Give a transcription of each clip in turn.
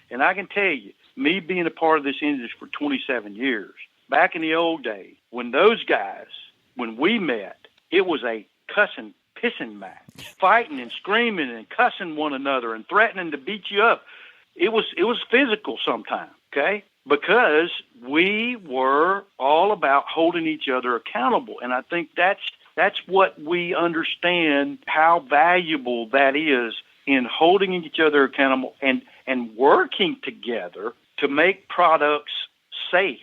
And I can tell you, me being a part of this industry for 27 years, back in the old days, when those guys, when we met, it was a cussing, pissing match, fighting and screaming and cussing one another and threatening to beat you up. It was physical sometimes, okay? Because we were all about holding each other accountable. And I think that's what we understand, how valuable that is in holding each other accountable and working together to make products safe.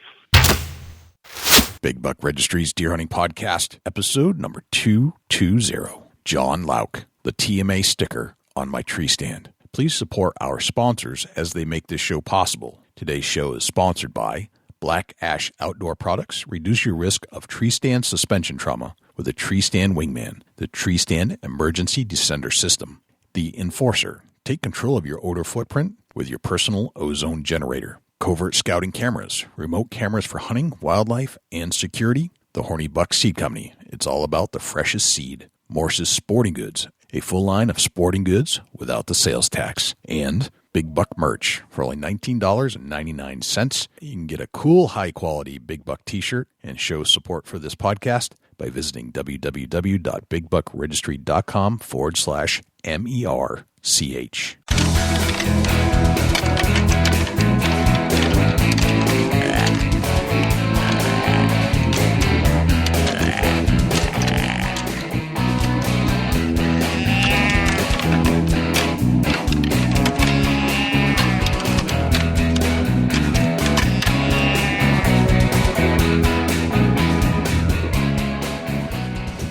Big Buck Registry's Deer Hunting Podcast, episode number 220. John Locke, the TMA sticker on my tree stand. Please support our sponsors as they make this show possible. Today's show is sponsored by Black Ash Outdoor Products. Reduce your risk of tree stand suspension trauma with a Treestand Wingman, the Treestand Emergency Descender System. The Enforcer. Take control of your odor footprint with your personal ozone generator. Covert Scouting Cameras. Remote cameras for hunting, wildlife, and security. The Horny Buck Seed Company. It's all about the freshest seed. Morse's Sporting Goods. A full line of sporting goods without the sales tax. And Big Buck merch for only $19.99. You can get a cool, high-quality Big Buck t-shirt and show support for this podcast by visiting www.bigbuckregistry.com/MERCH.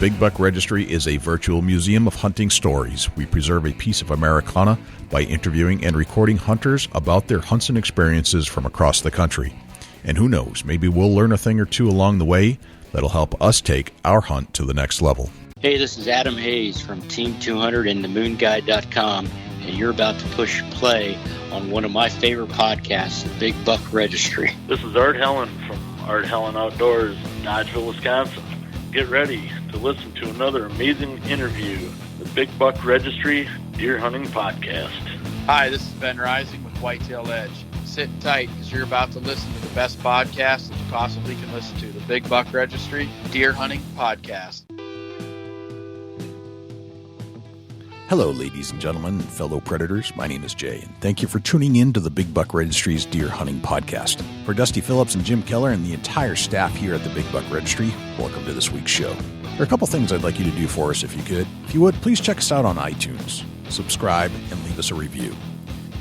Big Buck Registry is a virtual museum of hunting stories. We preserve a piece of Americana by interviewing and recording hunters about their hunts and experiences from across the country. And who knows, maybe we'll learn a thing or two along the way that'll help us take our hunt to the next level. Hey, this is Adam Hayes from Team 200 and themoonguide.com, and you're about to push play on one of my favorite podcasts, the Big Buck Registry. This is Art Helen from Art Helen Outdoors, Dodgeville, Wisconsin. Get ready to listen to another amazing interview, the Big Buck Registry Deer Hunting Podcast. Hi, this is Ben Rising with Whitetail Edge. Sit tight because you're about to listen to the best podcast that you possibly can listen to, the Big Buck Registry Deer Hunting Podcast. Hello, ladies and gentlemen and fellow predators. My name is Jay, and thank you for tuning in to the Big Buck Registry's Deer Hunting Podcast. For Dusty Phillips and Jim Keller and the entire staff here at the Big Buck Registry, welcome to this week's show. There are a couple things I'd like you to do for us if you could. If you would, please check us out on iTunes, subscribe, and leave us a review.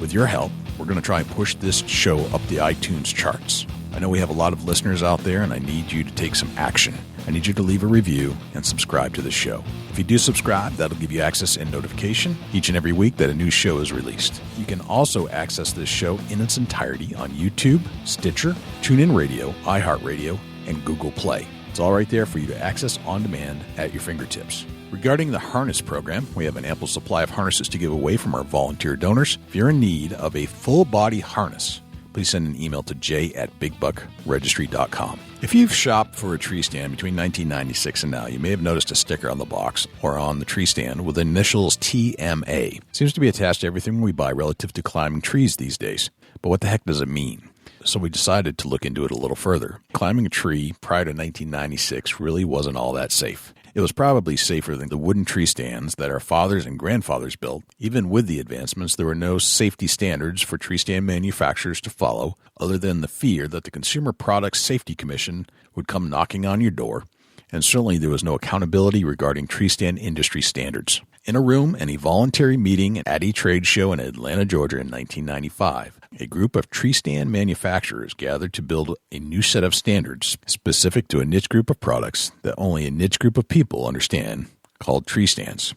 With your help, we're going to try and push this show up the iTunes charts. I know we have a lot of listeners out there, and I need you to take some action. I need you to leave a review and subscribe to the show. If you do subscribe, that'll give you access and notification each and every week that a new show is released. You can also access this show in its entirety on YouTube, Stitcher, TuneIn Radio, iHeartRadio, and Google Play. It's all right there for you to access on demand at your fingertips. Regarding the harness program, we have an ample supply of harnesses to give away from our volunteer donors. If you're in need of a full-body harness, please send an email to jay@bigbuckregistry.com. If you've shopped for a tree stand between 1996 and now, you may have noticed a sticker on the box or on the tree stand with the initials TMA. It seems to be attached to everything we buy relative to climbing trees these days. But what the heck does it mean? So we decided to look into it a little further. Climbing a tree prior to 1996 really wasn't all that safe. It was probably safer than the wooden tree stands that our fathers and grandfathers built. Even with the advancements, there were no safety standards for tree stand manufacturers to follow, other than the fear that the Consumer Product Safety Commission would come knocking on your door, and certainly there was no accountability regarding tree stand industry standards. In a room and a voluntary meeting at a trade show in Atlanta, Georgia in 1995, a group of tree stand manufacturers gathered to build a new set of standards specific to a niche group of products that only a niche group of people understand, called tree stands.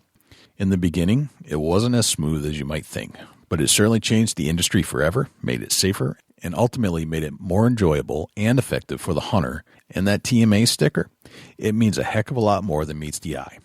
In the beginning, it wasn't as smooth as you might think, but it certainly changed the industry forever, made it safer, and ultimately made it more enjoyable and effective for the hunter. And that TMA sticker, it means a heck of a lot more than meets the eye.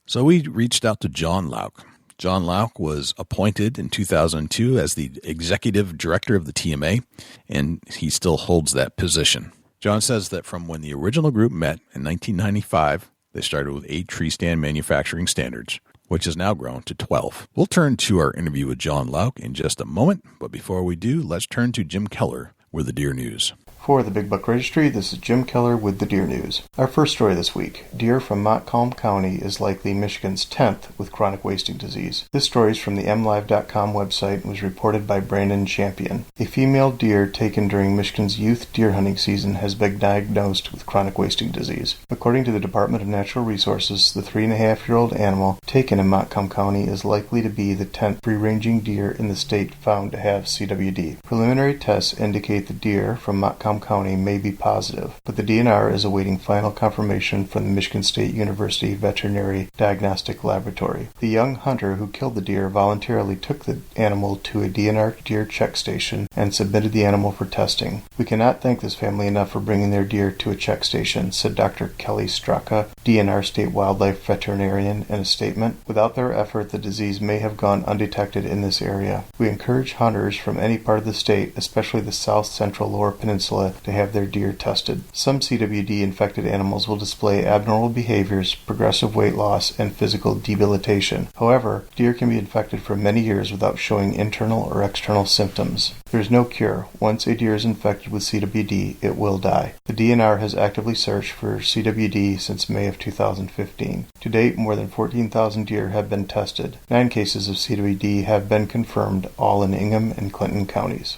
So we reached out to John Locke. John Locke was appointed in 2002 as the executive director of the TMA, and he still holds that position. John says that from when the original group met in 1995, they started with 8 tree stand manufacturing standards. which has now grown to 12. We'll turn to our interview with John Locke in just a moment, but before we do, let's turn to Jim Keller with the Deer News. For the Big Buck Registry, this is Jim Keller with the Deer News. Our first story this week. Deer from Montcalm County is likely Michigan's 10th with chronic wasting disease. This story is from the mlive.com website and was reported by Brandon Champion. A female deer taken during Michigan's youth deer hunting season has been diagnosed with chronic wasting disease. According to the Department of Natural Resources, the 3.5-year-old animal taken in Montcalm County is likely to be the 10th free-ranging deer in the state found to have CWD. Preliminary tests indicate the deer from Montcalm County may be positive, but the DNR is awaiting final confirmation from the Michigan State University Veterinary Diagnostic Laboratory. The young hunter who killed the deer voluntarily took the animal to a DNR deer check station and submitted the animal for testing. We cannot thank this family enough for bringing their deer to a check station, said Dr. Kelly Straka, DNR state wildlife veterinarian, in a statement. Without their effort, the disease may have gone undetected in this area. We encourage hunters from any part of the state, especially the south central lower peninsula, to have their deer tested. Some CWD-infected animals will display abnormal behaviors, progressive weight loss, and physical debilitation. However, deer can be infected for many years without showing internal or external symptoms. There is no cure. Once a deer is infected with CWD, it will die. The DNR has actively searched for CWD since May of 2015. To date, more than 14,000 deer have been tested. 9 cases of CWD have been confirmed, all in Ingham and Clinton counties.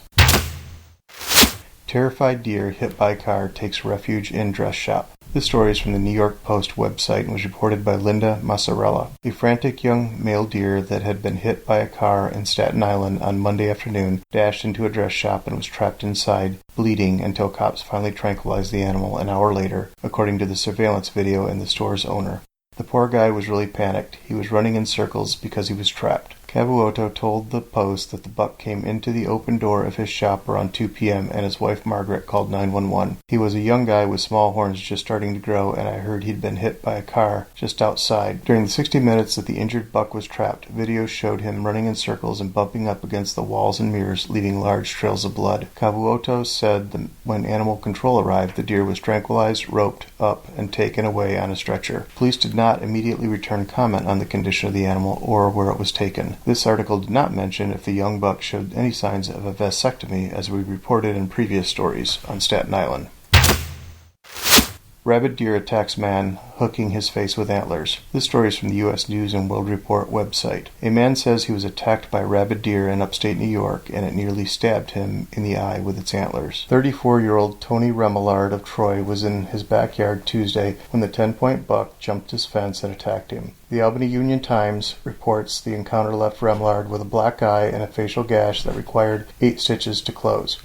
Terrified deer hit by car takes refuge in dress shop. This story is from the New York Post website and was reported by Linda Massarella. A frantic young male deer that had been hit by a car in Staten Island on Monday afternoon dashed into a dress shop and was trapped inside, bleeding until cops finally tranquilized the animal an hour later, according to the surveillance video and the store's owner. The poor guy was really panicked. He was running in circles because he was trapped. Cavuoto told the Post that the buck came into the open door of his shop around 2 p.m. and his wife Margaret called 911. He was a young guy with small horns just starting to grow, and I heard he'd been hit by a car just outside. During the 60 minutes that the injured buck was trapped, videos showed him running in circles and bumping up against the walls and mirrors, leaving large trails of blood. Cavuoto said that when animal control arrived, the deer was tranquilized, roped up, and taken away on a stretcher. Police did not immediately return comment on the condition of the animal or where it was taken. This article did not mention if the young buck showed any signs of a vasectomy, as we reported in previous stories on Staten Island. Rabid deer attacks man, hooking his face with antlers. This story is from the U.S. News and World Report website. A man says he was attacked by a rabid deer in upstate New York, and it nearly stabbed him in the eye with its antlers. 34-year-old Tony Remillard of Troy was in his backyard Tuesday when the 10-point buck jumped his fence and attacked him. The Albany Union-Times reports the encounter left Remillard with a black eye and a facial gash that required 8 stitches to close.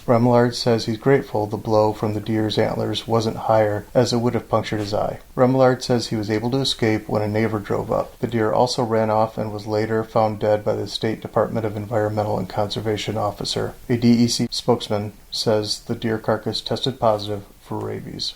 Remillard says he's grateful the blow from the deer's antlers wasn't higher, as it would have punctured his eye. Remillard says he was able to escape when a neighbor drove up. The deer also ran off and was later found dead by the State Department of Environmental and Conservation officer. A DEC spokesman says the deer carcass tested positive for rabies.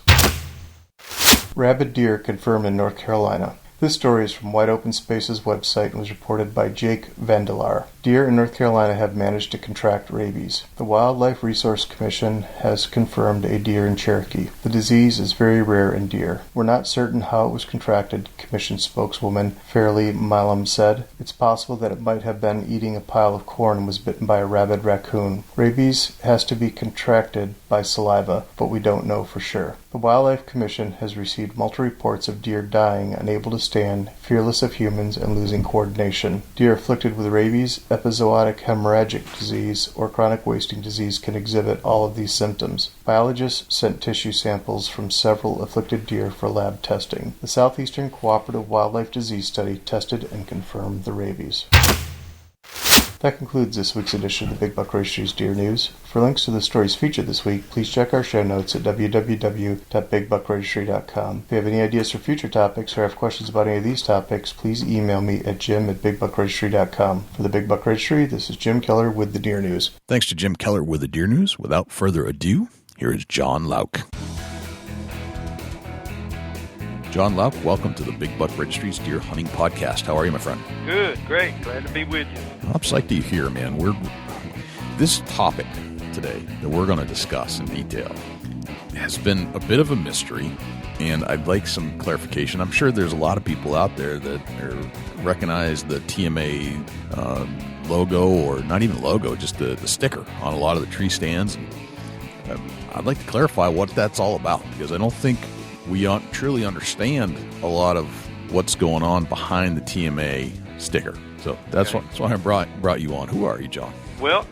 Rabid deer confirmed in North Carolina. This story is from Wide Open Spaces website and was reported by Jake Vandelar. Deer in North Carolina have managed to contract rabies. The Wildlife Resource Commission has confirmed a deer in Cherokee. The disease is very rare in deer. We're not certain how it was contracted, Commission spokeswoman Fairleigh Milam said. It's possible that it might have been eating a pile of corn and was bitten by a rabid raccoon. Rabies has to be contracted by saliva, but we don't know for sure. The Wildlife Commission has received multiple reports of deer dying, unable to stand, fearless of humans, and losing coordination. Deer afflicted with rabies, epizootic hemorrhagic disease, or chronic wasting disease can exhibit all of these symptoms. Biologists sent tissue samples from several afflicted deer for lab testing. The Southeastern Cooperative Wildlife Disease Study tested and confirmed the rabies. That concludes this week's edition of the Big Buck Registry's Deer News. For links to the stories featured this week, please check our show notes at www.bigbuckregistry.com. If you have any ideas for future topics or have questions about any of these topics, please email me at jim@bigbuckregistry.com. For the Big Buck Registry, this is Jim Keller with the Deer News. Thanks to Jim Keller with the Deer News. Without further ado, here is John Locke. John Locke, welcome to the Big Buck Registry's Deer Hunting Podcast. How are you, my friend? Good, great. Glad to be with you. I'm psyched to hear, man. This topic today that we're going to discuss in detail has been a bit of a mystery, and I'd like some clarification. I'm sure there's a lot of people out there that recognize the TMA logo, or not even logo, just the sticker on a lot of the tree stands. I'd like to clarify what that's all about, because I don't think we truly understand a lot of what's going on behind the TMA sticker. So that's why I brought you on. Who are you, John? Well,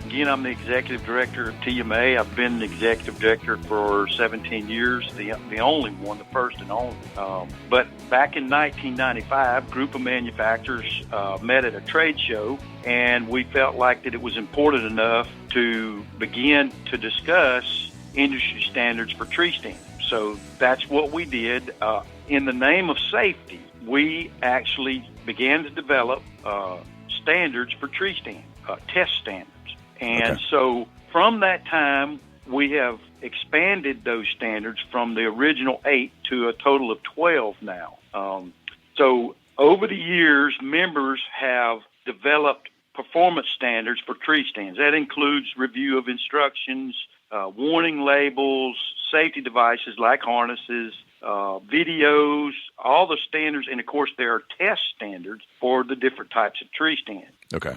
again, I'm the executive director of TMA. I've been the executive director for 17 years, the only one, the first and only. But back in 1995, a group of manufacturers met at a trade show, and we felt like that it was important enough to begin to discuss industry standards for tree stands. So that's what we did. In the name of safety, we actually began to develop standards for tree stands. Test standards. And so from that time, we have expanded those standards from the original 8 to a total of 12 now. So over the years, members have developed performance standards for tree stands. That includes review of instructions, warning labels, safety devices like harnesses, videos, all the standards, and of course there are test standards for the different types of tree stands. Okay.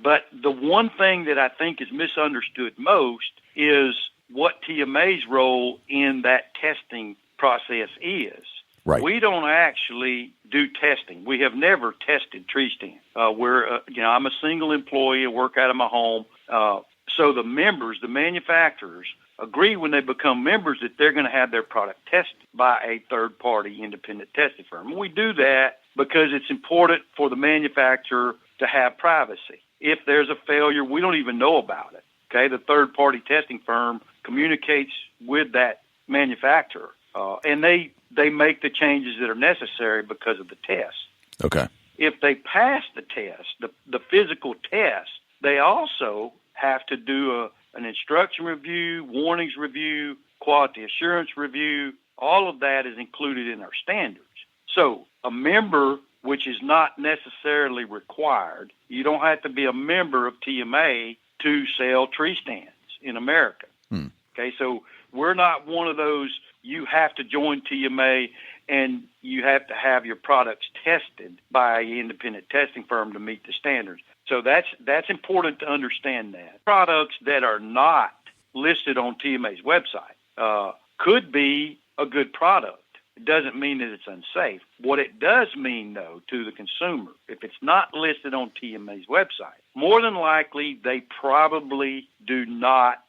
But the one thing that I think is misunderstood most is what TMA's role in that testing process is. Right. We don't actually do testing. We have never tested tree stands. I'm a single employee. I work out of my home. So the members, the manufacturers, agree when they become members that they're going to have their product tested by a third-party independent testing firm. And we do that because it's important for the manufacturer to have privacy. If there's a failure, we don't even know about it. Okay, the third-party testing firm communicates with that manufacturer, and they make the changes that are necessary because of the test. Okay. If they pass the test, the physical test, they also have to do an instruction review, warnings review, quality assurance review. All of that is included in our standards. So a member, which is not necessarily required, you don't have to be a member of TMA to sell tree stands in America. Okay, so we're not one of those, you have to join TMA and you have to have your products tested by an independent testing firm to meet the standards. So that's important to understand that. Products that are not listed on TMA's website could be a good product. It doesn't mean that it's unsafe. What it does mean, though, to the consumer, if it's not listed on TMA's website, more than likely they probably do not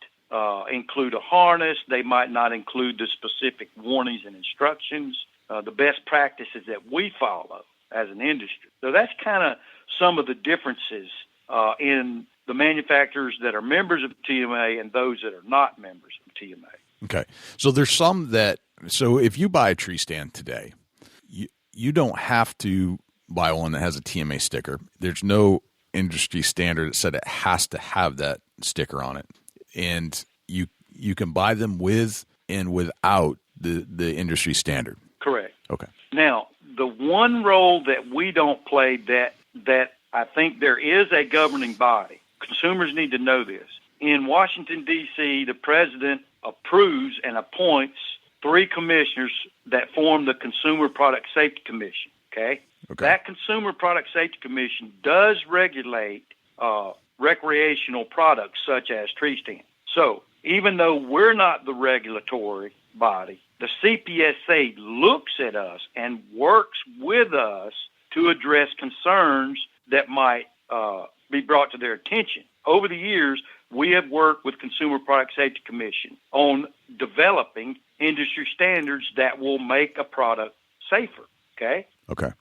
include a harness. They might not include the specific warnings and instructions, the best practices that we follow as an industry. So that's kind of some of the differences in the manufacturers that are members of TMA and those that are not members of TMA. Okay. So there's some that, so if you buy a tree stand today, you don't have to buy one that has a TMA sticker. There's no industry standard that said it has to have that sticker on it. And you can buy them with and without the industry standard. Correct. Okay. Now, the one role that we don't play that I think there is a governing body. Consumers need to know this. In Washington, D.C., the president approves and appoints 3 commissioners that form the Consumer Product Safety Commission, okay? That Consumer Product Safety Commission does regulate recreational products such as tree stands. So even though we're not the regulatory body, the CPSA looks at us and works with us to address concerns that might be brought to their attention. Over the years, we have worked with Consumer Product Safety Commission on developing industry standards that will make a product safer, okay? Okay.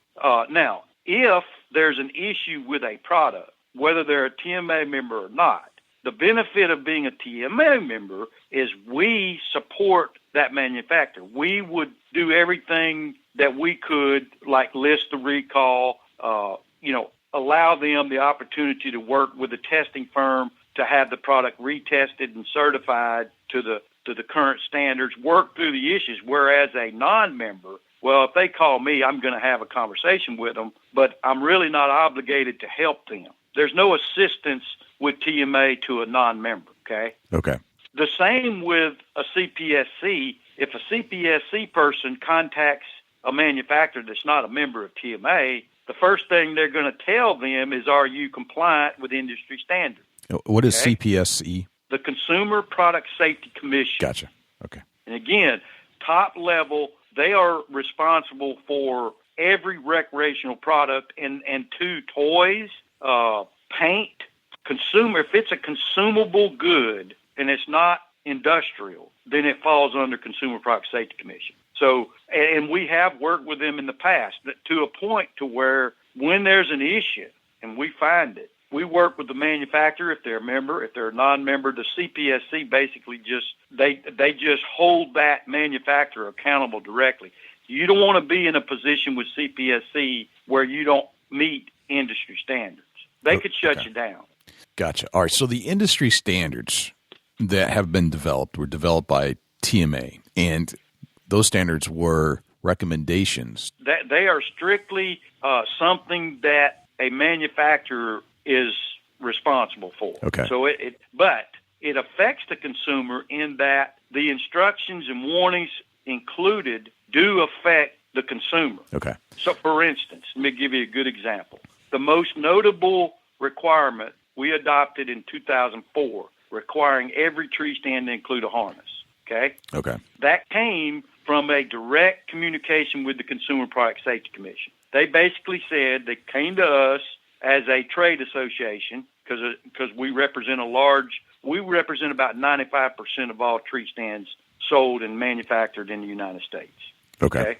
Now, if there's an issue with a product, whether they're a TMA member or not, the benefit of being a TMA member is we support that manufacturer. We would do everything that we could, like list the recall, allow them the opportunity to work with a testing firm to have the product retested and certified to the current standards, work through the issues, whereas a non-member, well, if they call me, I'm going to have a conversation with them, but I'm really not obligated to help them. There's no assistance with TMA to a non-member, okay? Okay. The same with a CPSC. If a CPSC person contacts a manufacturer that's not a member of TMA, the first thing they're going to tell them is, are you compliant with industry standards? What is CPSC? The Consumer Product Safety Commission. Gotcha. Okay. And again, top level, they are responsible for every recreational product and to toys, paint, consumer. If it's a consumable good and it's not industrial, then it falls under Consumer Product Safety Commission. So, and we have worked with them in the past to a point to where when there's an issue and we find it, we work with the manufacturer if they're a member. If they're a non-member, the CPSC basically they just hold that manufacturer accountable directly. You don't want to be in a position with CPSC where you don't meet industry standards. They could shut you down. Gotcha. All right. So the industry standards that have been developed were developed by TMA, and those standards were recommendations. That they are strictly something that a manufacturer is responsible for. Okay. So but it affects the consumer in that the instructions and warnings included do affect the consumer. Okay. So, for instance, let me give you a good example. The most notable requirement we adopted in 2004, requiring every tree stand to include a harness. Okay. Okay. That came from a direct communication with the Consumer Product Safety Commission. They basically said they came to us as a trade association because we represent about 95% of all tree stands sold and manufactured in the United States. Okay.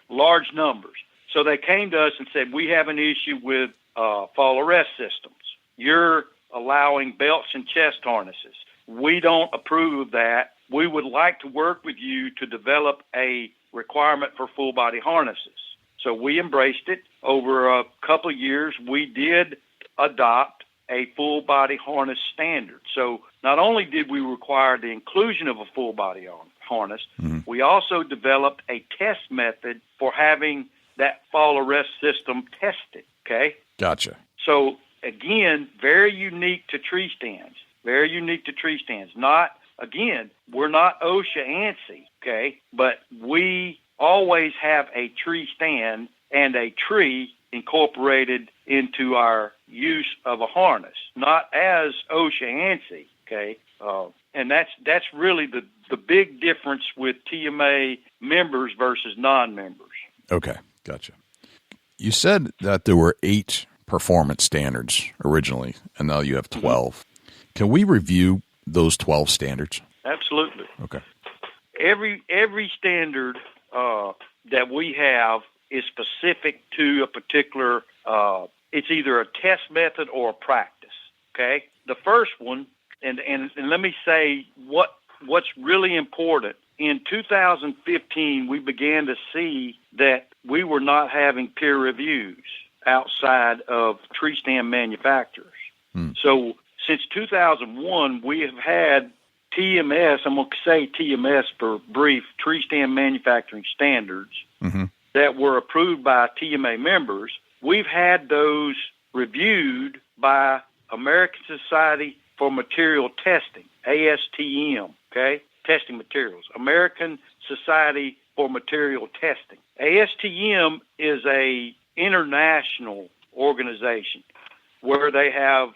Large numbers. So they came to us and said, we have an issue with fall arrest systems. You're allowing belts and chest harnesses. We don't approve of that. We would like to work with you to develop a requirement for full body harnesses. So we embraced it. Over a couple of years, we did adopt a full body harness standard. So not only did we require the inclusion of a full body harness, we also developed a test method for having that fall arrest system tested. Okay? Gotcha. So again, very unique to tree stands. Very unique to tree stands. We're not OSHA ANSI, okay? But we always have a tree stand and a tree incorporated into our use of a harness, not as OSHA ANSI, okay? And that's really the big difference with TMA members versus non-members. Okay, gotcha. You said that there were 8 performance standards originally, and now you have 12. Can we review those 12 standards? Absolutely. Okay. Every standard that we have is specific to a particular, it's either a test method or a practice, okay? The first one, and let me say what's really important. In 2015, we began to see that we were not having peer reviews outside of tree stand manufacturers. So since 2001, we have had TMS, I'm going to say TMS for brief, Tree Stand Manufacturing Standards, that were approved by TMA members. We've had those reviewed by American Society for Material Testing, ASTM, okay? Testing materials. American Society for Material Testing. ASTM is a international organization where they have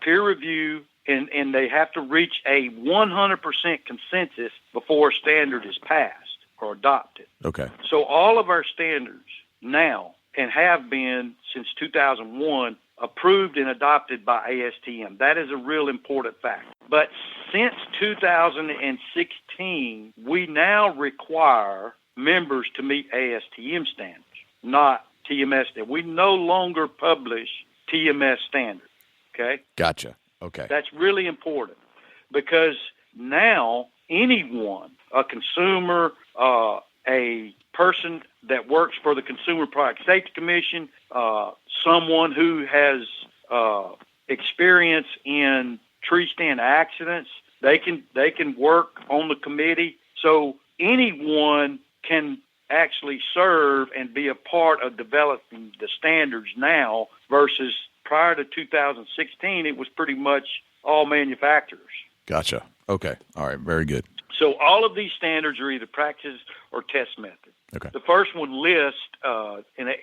peer review and they have to reach a 100% consensus before a standard is passed or adopted. Okay. So all of our standards now and have been since 2001 approved and adopted by ASTM. That is a real important fact. But since 2016, we now require members to meet ASTM standards, not TMS standards. We no longer publish TMS standards, okay? Gotcha. Okay. That's really important because now anyone, a consumer, a person that works for the Consumer Product Safety Commission, someone who has experience in tree stand accidents, they can work on the committee. So anyone can actually serve and be a part of developing the standards now versus prior to 2016, it was pretty much all manufacturers. Gotcha. Okay. All right. Very good. So all of these standards are either practice or test method. Okay. The first one lists, in the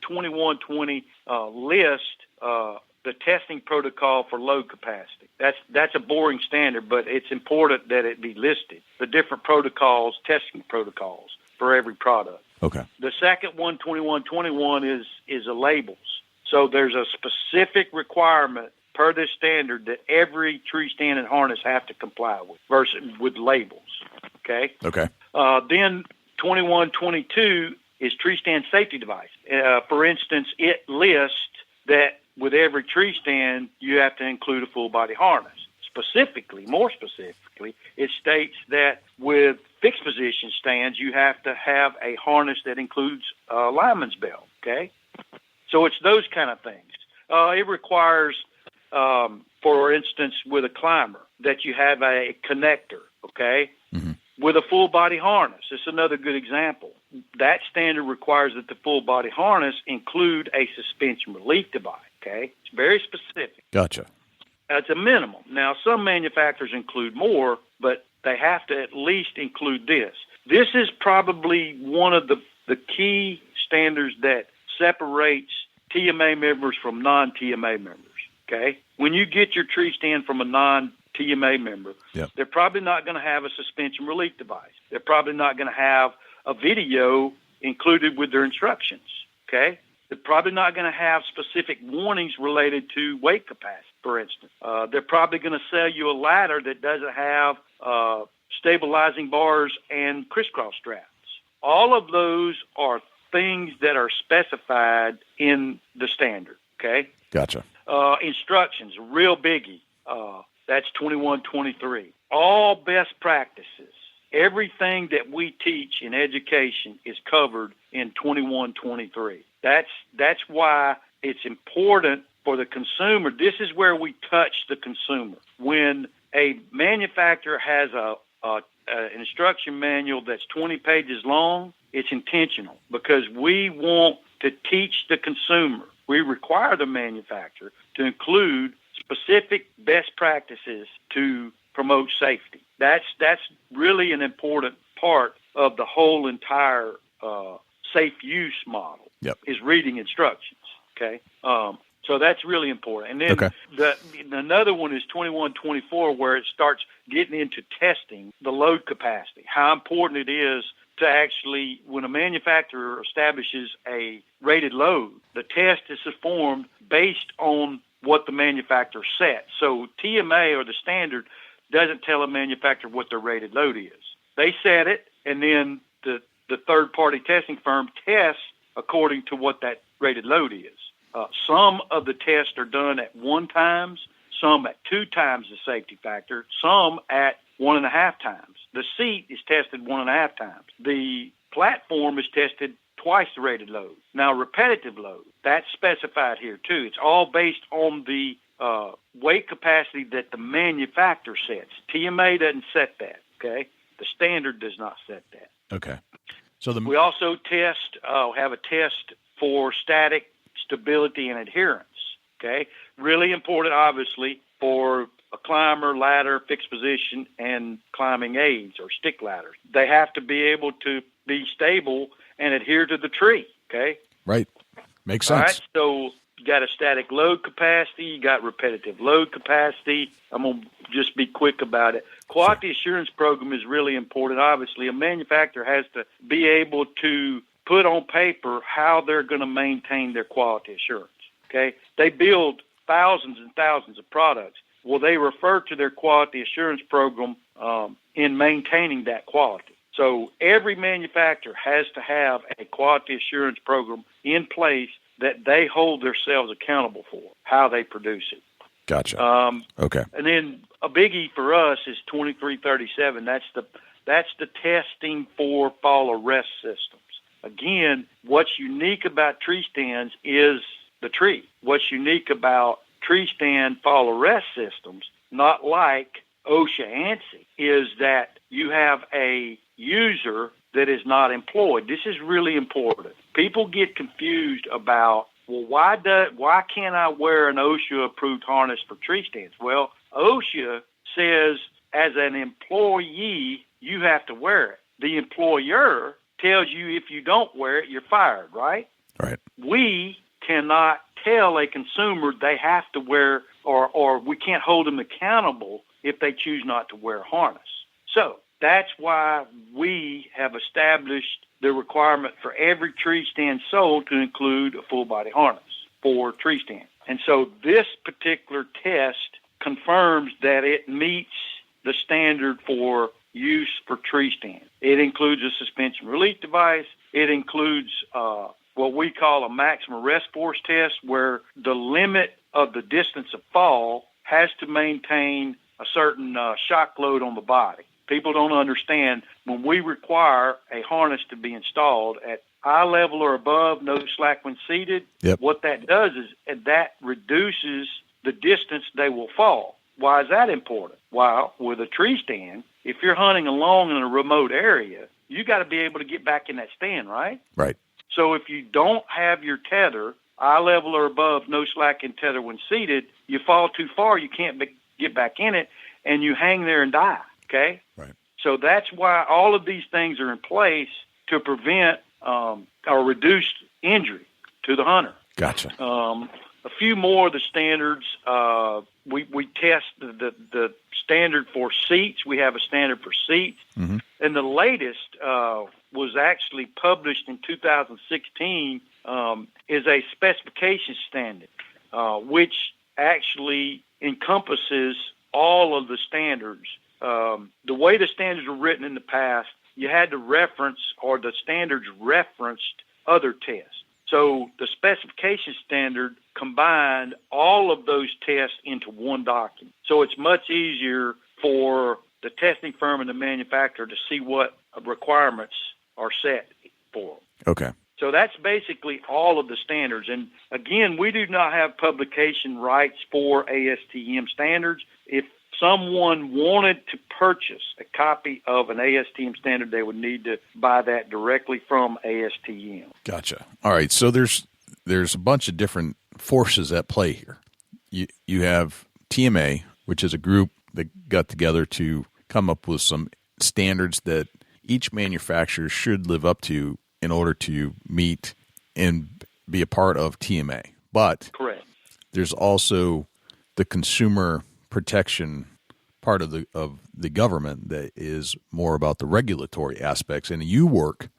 F2120 list, the testing protocol for load capacity. That's a boring standard, but it's important that it be listed. The different protocols, testing protocols for every product. Okay. The second one, 2121, is a labels. So there's a specific requirement per this standard that every tree stand and harness have to comply with versus with labels. Okay. Okay. Then 2122 is tree stand safety device. For instance, it lists that with every tree stand you have to include a full body harness. More specifically, it states that with fixed position stands you have to have a harness that includes a lineman's belt. Okay. So it's those kind of things. It requires, for instance, with a climber, that you have a connector, okay, with a full-body harness. It's another good example. That standard requires that the full-body harness include a suspension relief device, okay? It's very specific. Gotcha. That's a minimum. Now, some manufacturers include more, but they have to at least include this. This is probably one of the key standards that separates TMA members from non-TMA members, okay? When you get your tree stand from a non-TMA member, they're probably not going to have a suspension relief device. They're probably not going to have a video included with their instructions, okay? They're probably not going to have specific warnings related to weight capacity, for instance. They're probably going to sell you a ladder that doesn't have stabilizing bars and crisscross straps. All of those are things that are specified in the standard, okay? Gotcha. Instructions, real biggie. That's 2123. All best practices, everything that we teach in education is covered in 2123. That's why it's important for the consumer. This is where we touch the consumer. When a manufacturer has an instruction manual that's 20 pages long, it's intentional because we want to teach the consumer. We require the manufacturer to include specific best practices to promote safety. That's really an important part of the whole entire safe use model. Is reading instructions. Okay, so that's really important. And then another one is 2124, where it starts getting into testing the load capacity. How important it is to actually, when a manufacturer establishes a rated load, the test is performed based on what the manufacturer set. So TMA, or the standard, doesn't tell a manufacturer what their rated load is. They set it, and then the third-party testing firm tests according to what that rated load is. Some of the tests are done at 1 times, some at 2 times the safety factor, some at 1.5 times. The seat is tested 1.5 times. The platform is tested twice the rated load. Now, repetitive load, that's specified here too. It's all based on the weight capacity that the manufacturer sets. TMA doesn't set that, okay? The standard does not set that. Okay. So we also have a test for static stability and adherence, okay? Really important, obviously, for a climber, ladder, fixed position, and climbing aids or stick ladders. They have to be able to be stable and adhere to the tree, okay? Right. Makes sense. All right, so you got a static load capacity, you got repetitive load capacity. I'm going to just be quick about it. Quality assurance program is really important. Obviously, a manufacturer has to be able to put on paper how they're going to maintain their quality assurance, okay? They build thousands and thousands of products. Well, they refer to their quality assurance program in maintaining that quality. So every manufacturer has to have a quality assurance program in place that they hold themselves accountable for, how they produce it. Gotcha. Okay. And then a biggie for us is 2337. That's the testing for fall arrest systems. Again, what's unique about tree stands is the tree. What's unique about tree stand fall arrest systems, not like OSHA ANSI, is that you have a user that is not employed. This is really important. People get confused about, well, why can't I wear an OSHA-approved harness for tree stands? Well, OSHA says as an employee, you have to wear it. The employer tells you if you don't wear it, you're fired, right? Right. We cannot tell a consumer they have to wear, or we can't hold them accountable if they choose not to wear a harness. So that's why we have established the requirement for every tree stand sold to include a full body harness for tree stand. And so this particular test confirms that it meets the standard for use for tree stand. It includes a suspension relief device. It includes what we call a maximum rest force test, where the limit of the distance of fall has to maintain a certain shock load on the body. People don't understand when we require a harness to be installed at eye level or above, no slack when seated. Yep. What that does is that reduces the distance they will fall. Why is that important? Well, with a tree stand, if you're hunting along in a remote area, you got to be able to get back in that stand, right? Right. So if you don't have your tether, eye level or above, no slack in tether when seated, you fall too far, you can't get back in it, and you hang there and die, okay? Right. So that's why all of these things are in place to prevent or reduce injury to the hunter. Gotcha. A few more of the standards. We test the standard for seats. We have a standard for seats. Mm-hmm. And the latest was actually published in 2016 is a specification standard, which actually encompasses all of the standards. The way the standards were written in the past, you had to reference, or the standards referenced other tests. So the specification standard combined all of those tests into one document. So it's much easier for the testing firm and the manufacturer to see what requirements are set for them. Okay. So that's basically all of the standards. And again, we do not have publication rights for ASTM standards. If someone wanted to purchase a copy of an ASTM standard, they would need to buy that directly from ASTM. Gotcha. All right. So there's a bunch of different forces at play here. You have TMA, which is a group that got together to come up with some standards that each manufacturer should live up to in order to meet and be a part of TMA. But correct. There's also the consumer protection part of the government that is more about the regulatory aspects, and you work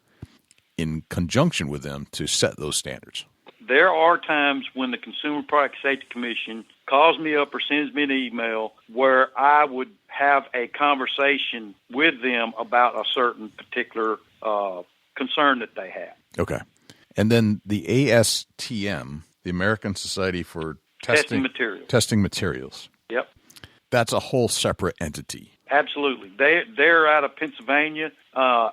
in conjunction with them to set those standards. There are times when the Consumer Product Safety Commission calls me up or sends me an email where I would have a conversation with them about a certain particular concern that they have. Okay. And then the ASTM, the American Society for Testing Materials. Yep. That's a whole separate entity. Absolutely. They're out of Pennsylvania, or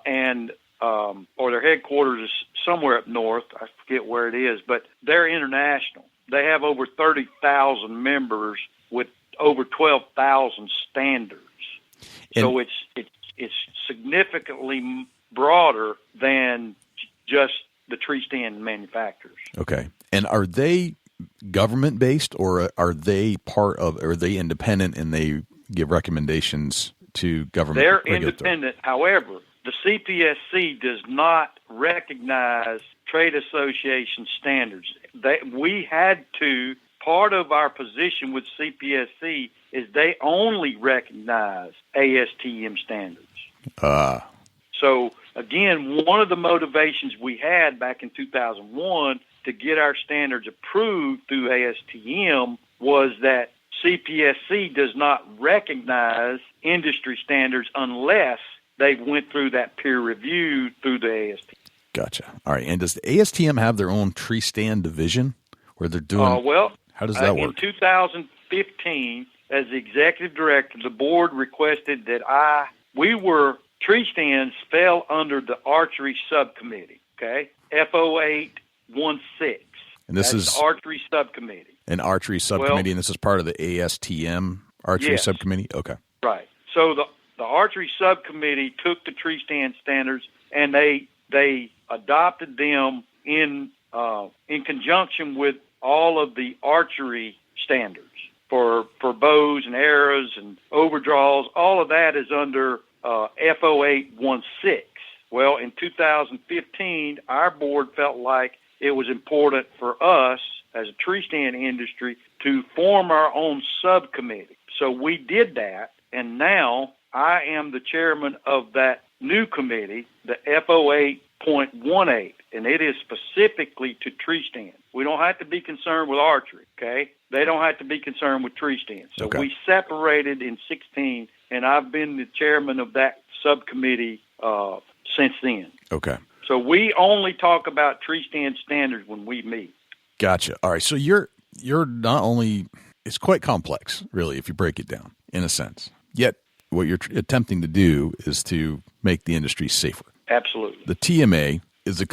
their headquarters is somewhere up north. I forget where it is, but they're international. They have over 30,000 members with over 12,000 standards. So it's significantly broader than just the tree stand manufacturers. Okay. And are they government-based, or are they independent and they give recommendations to government? They're independent. However, the CPSC does not recognize trade association standards. Part of our position with CPSC is they only recognize ASTM standards. So, again, one of the motivations we had back in 2001 to get our standards approved through ASTM was that CPSC does not recognize industry standards unless they went through that peer review through the ASTM. Gotcha. All right. And does the ASTM have their own tree stand division where they're doing? How does that work? In 2015, as the executive director, the board requested that tree stands fell under the archery subcommittee. Okay, FO816. And this is the archery subcommittee. An archery subcommittee, and this is part of the ASTM archery subcommittee. Okay. Right. So the archery subcommittee took the tree stand standards and they adopted them in conjunction with all of the archery standards. for bows and arrows and overdraws. All of that is under F0816. Well, in 2015, our board felt like it was important for us as a tree stand industry to form our own subcommittee. So we did that, and now I am the chairman of that new committee, the F08.18, and it is specifically to tree stands. We don't have to be concerned with archery, okay? They don't have to be concerned with tree stands. So we separated in 16, and I've been the chairman of that subcommittee since then. Okay. So we only talk about tree stand standards when we meet. Gotcha. All right. So you're not only, it's quite complex, really, if you break it down, in a sense. Yet what you're attempting to do is to make the industry safer. Absolutely. The TMA is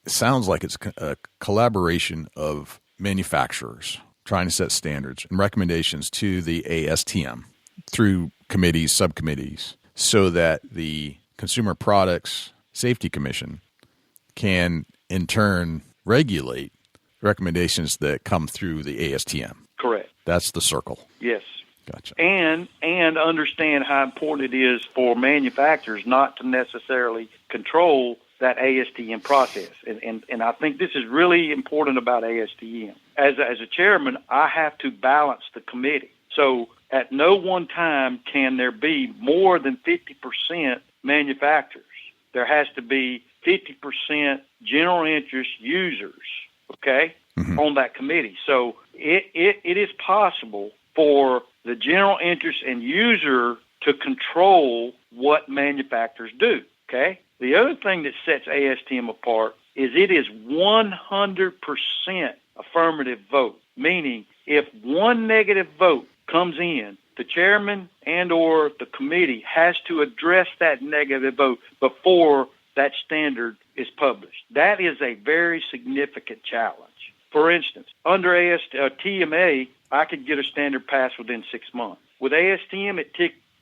sounds like it's a collaboration of manufacturers trying to set standards and recommendations to the ASTM through committees, subcommittees, so that the Consumer Products Safety Commission can, in turn, regulate recommendations that come through the ASTM. Correct. That's the circle. Yes. Gotcha. And understand how important it is for manufacturers not to necessarily control that ASTM process. And I think this is really important about ASTM. As a chairman, I have to balance the committee. So at no one time can there be more than 50% manufacturers. There has to be 50% general interest users, okay, on that committee. So it is possible for the general interest and user to control what manufacturers do, okay? The other thing that sets ASTM apart is it is 100% affirmative vote, meaning if one negative vote comes in, the chairman and or the committee has to address that negative vote before that standard is published. That is a very significant challenge. For instance, under TMA, I could get a standard passed within 6 months. With ASTM, it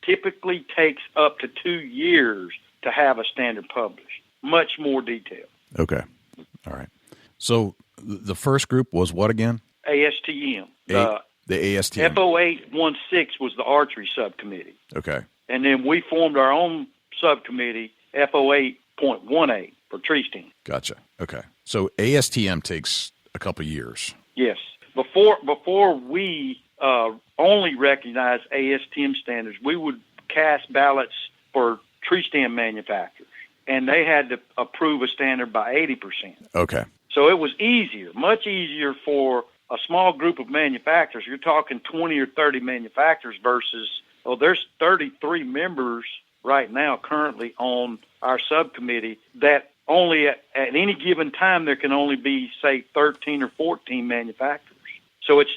typically takes up to 2 years to have a standard published. Much more detailed. Okay. All right. So the first group was what again? ASTM. The ASTM. F0816 was the archery subcommittee. Okay. And then we formed our own subcommittee, F08.18, for tree stand. Gotcha. Okay. So ASTM takes a couple years. Yes. Before we only recognize ASTM standards, we would cast ballots for tree stand manufacturers, and they had to approve a standard by 80%. Okay. So it was easier, much easier for a small group of manufacturers. You're talking 20 or 30 manufacturers versus, there's 33 members right now currently on our subcommittee that only at any given time there can only be, say, 13 or 14 manufacturers. So it's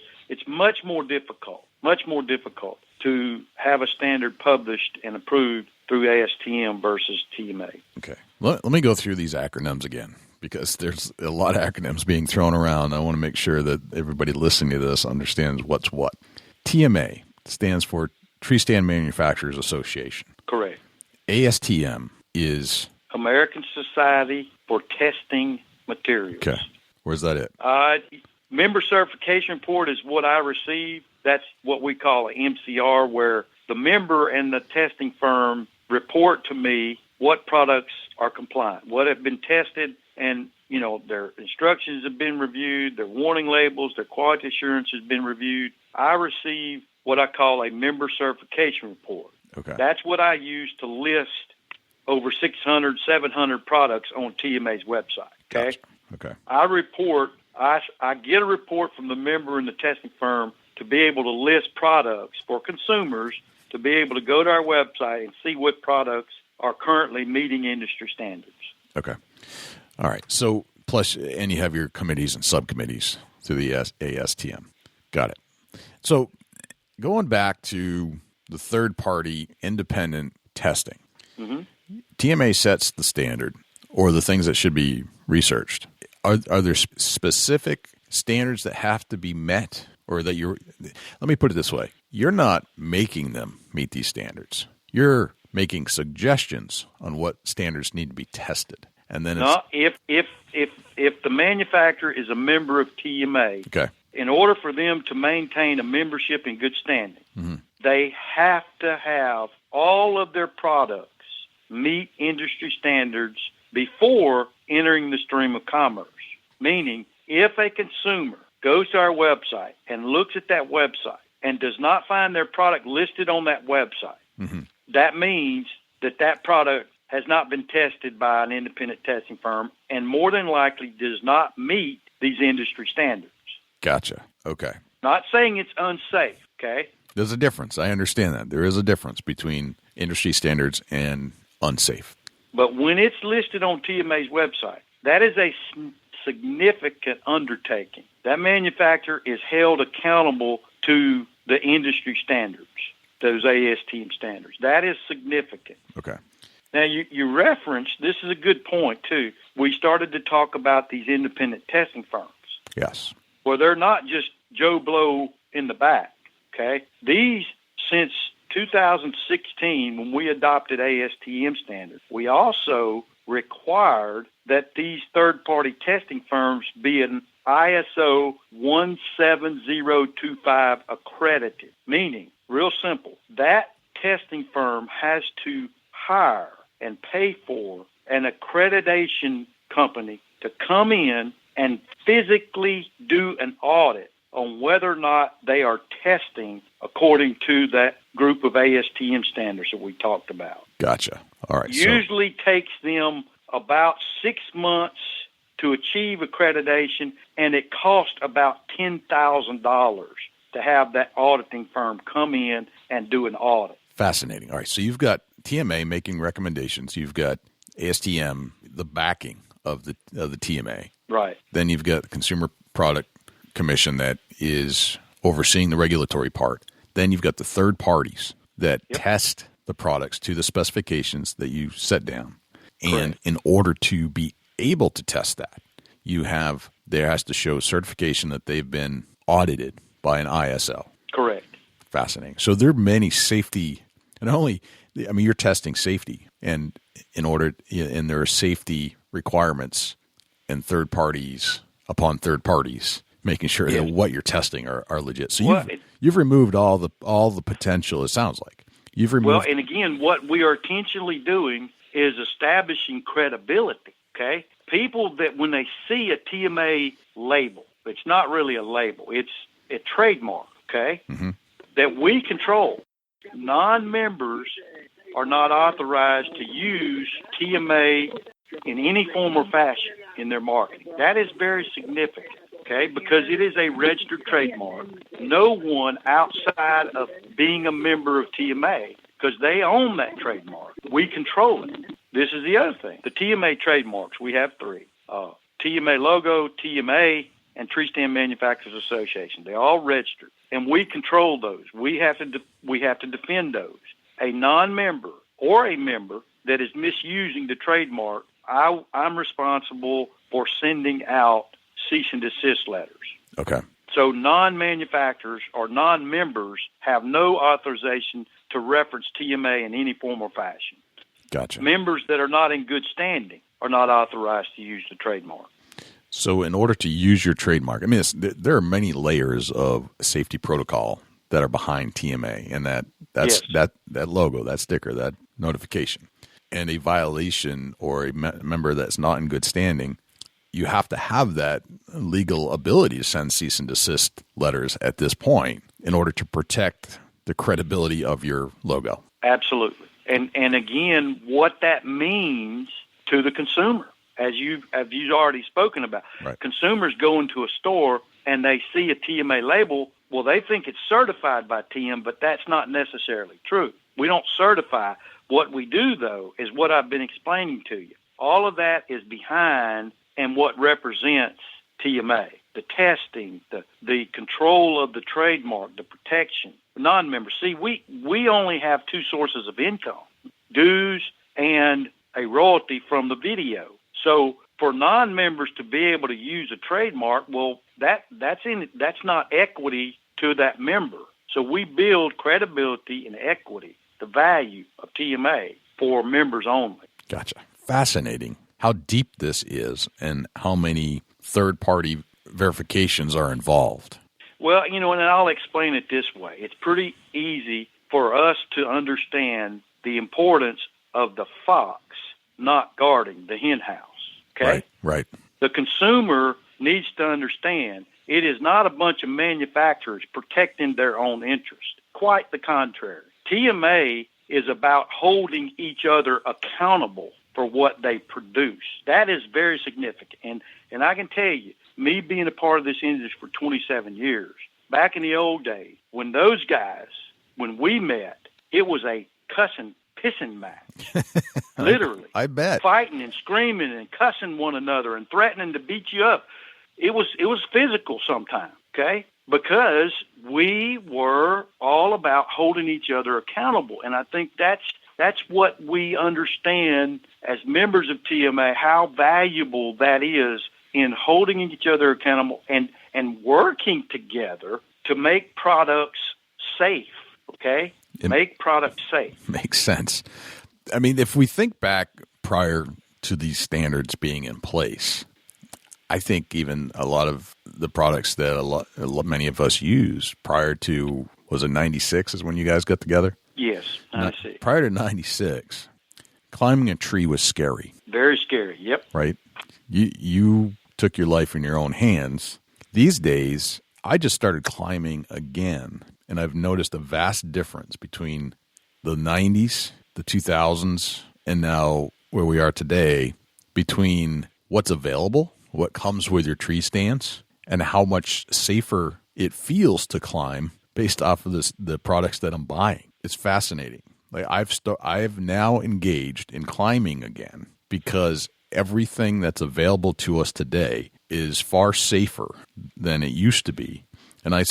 much more difficult to have a standard published and approved through ASTM versus TMA. Okay. Let me go through these acronyms again, because there's a lot of acronyms being thrown around. I want to make sure that everybody listening to this understands what's what. TMA stands for Tree Stand Manufacturers Association. Correct. ASTM is American Society for Testing Materials. Okay. Where's that it? Member certification report is what I received. That's what we call an MCR, where the member and the testing firm report to me what products are compliant, what have been tested, and their instructions have been reviewed, their warning labels, their quality assurance has been reviewed. I receive what I call a member certification report. Okay. That's what I use to list over 600, 700 products on TMA's website. Okay. Gotcha. Okay. I get a report from the member and the testing firm to be able to list products for consumers to be able to go to our website and see what products are currently meeting industry standards. Okay. All right. So and you have your committees and subcommittees through the ASTM. Got it. So going back to the third-party independent testing, TMA sets the standard or the things that should be researched. Are there specific standards that have to be met, or that let me put it this way. You're not making them meet these standards. You're making suggestions on what standards need to be tested. And then if the manufacturer is a member of TMA, okay, in order for them to maintain a membership in good standing, they have to have all of their products meet industry standards before entering the stream of commerce. Meaning, if a consumer goes to our website and looks at that website and does not find their product listed on that website, that means that product has not been tested by an independent testing firm and more than likely does not meet these industry standards. Gotcha. Okay. Not saying it's unsafe, okay? There's a difference. I understand that. There is a difference between industry standards and unsafe. But when it's listed on TMA's website, that is a significant undertaking. That manufacturer is held accountable to the industry standards, those ASTM standards. That is significant. Okay. Now, you referenced, this is a good point, too. We started to talk about these independent testing firms. Yes. Well, they're not just Joe Blow in the back, okay? These, since 2016, when we adopted ASTM standards, we also required that these third-party testing firms be an ISO 17025 accredited, meaning, real simple, that testing firm has to hire and pay for an accreditation company to come in and physically do an audit on whether or not they are testing according to that group of ASTM standards that we talked about. Gotcha. All right. Usually takes them about 6 months to achieve accreditation, and it costs about $10,000 to have that auditing firm come in and do an audit. Fascinating. All right. So you've got TMA making recommendations. You've got ASTM, the backing of the TMA. Right. Then you've got the Consumer Product Commission that is overseeing the regulatory part. Then you've got the third parties that test the products to the specifications that you set down. And in order to be able to test that, there has to show certification that they've been audited by an ISO. Correct. Fascinating. So there are many safety, and you're testing safety, and there are safety requirements and third parties upon third parties making sure that what you're testing are legit. So you've removed all the potential. It sounds like you've removed. Well, and again, what we are intentionally doing is establishing credibility. Okay, people that when they see a TMA label, it's not really a label; it's a trademark. Okay, that we control. Non-members are not authorized to use TMA in any form or fashion in their marketing. That is very significant, okay, because it is a registered trademark. No one outside of being a member of TMA, because they own that trademark, we control it. This is the other thing. The TMA trademarks, we have 3. TMA logo, TMA, and Treestand Manufacturers Association. They're all registered, and we control those. We have to defend those. A non-member or a member that is misusing the trademark, I'm responsible for sending out cease and desist letters. Okay. So non-manufacturers or non-members have no authorization to reference TMA in any form or fashion. Gotcha. Members that are not in good standing are not authorized to use the trademark. So in order to use your trademark, there are many layers of safety protocol that are behind TMA, and that logo, that sticker, that notification. And a violation or a member that's not in good standing, you have to have that legal ability to send cease and desist letters at this point in order to protect the credibility of your logo. Absolutely. And again, what that means to the consumer, as you've already spoken about. Right. Consumers go into a store and they see a TMA label. Well, they think it's certified by TM, but that's not necessarily true. We don't certify. What we do, though, is what I've been explaining to you. All of that is behind and what represents TMA, the testing, the control of the trademark, the protection. Non-members, see, we only have 2 sources of income, dues and a royalty from the video. So for non-members to be able to use a trademark, well, that's not equity to that member. So we build credibility and equity, the value of TMA for members only. Gotcha. Fascinating how deep this is and how many third-party verifications are involved. Well, and I'll explain it this way. It's pretty easy for us to understand the importance of the fox not guarding the hen house. Okay? Right. The consumer needs to understand it is not a bunch of manufacturers protecting their own interest. Quite the contrary. TMA is about holding each other accountable for what they produce. That is very significant. And I can tell you, me being a part of this industry for 27 years, back in the old days, when those guys, when we met, it was a cussing, pissing match. Literally. I bet. Fighting and screaming and cussing one another and threatening to beat you up. It was physical sometimes, okay? Because we were all about holding each other accountable. And I think that's what we understand as members of TMA, how valuable that is in holding each other accountable and working together to make products safe, okay? Make products safe. Makes sense. I mean, if we think back prior to these standards being in place, I think even a lot of the products that many of us use prior to, was it 96 is when you guys got together? Yes, 96. Prior to 96, climbing a tree was scary. Very scary, yep. Right? You took your life in your own hands. These days, I just started climbing again, and I've noticed a vast difference between the 90s, the 2000s, and now where we are today, between what's available, what comes with your tree stands, and how much safer it feels to climb based off of the products that I'm buying. It's fascinating. Like I've now engaged in climbing again because everything that's available to us today is far safer than it used to be. And I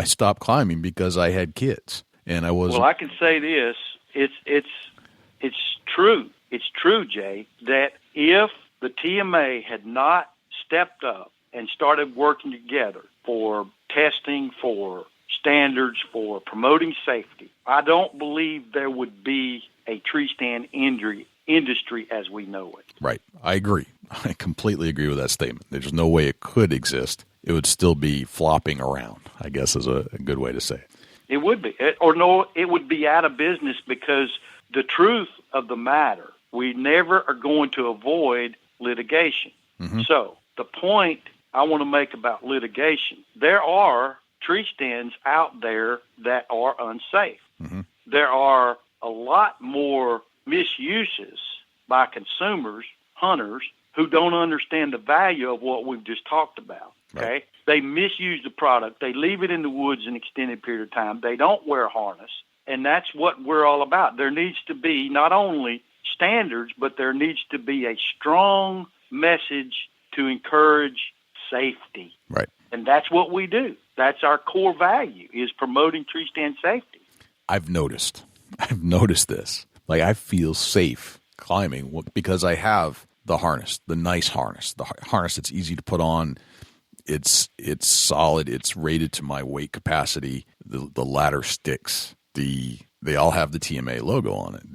stopped climbing because I had kids, and I was. Well, I can say this: it's true. It's true, Jay, that if the TMA had not stepped up and started working together for testing, for standards, for promoting safety, I don't believe there would be a tree stand industry as we know it. Right. I agree. I completely agree with that statement. There's no way it could exist. It would still be flopping around, I guess is a good way to say it. It would be. It would be out of business because the truth of the matter, we never are going to avoid litigation. Mm-hmm. So the point I want to make about litigation, there are tree stands out there that are unsafe. Mm-hmm. There are a lot more misuses by consumers, hunters, who don't understand the value of what we've just talked about. Okay, right. They misuse the product. They leave it in the woods an extended period of time. They don't wear a harness, and that's what we're all about. There needs to be not only standards, but there needs to be a strong message to encourage safety. Right. And that's what we do. That's our core value, is promoting tree stand safety. I've noticed this. Like, I feel safe climbing because I have the harness, the nice harness, the harness that's easy to put on. It's solid. It's rated to my weight capacity. The ladder sticks. They all have the TMA logo on it.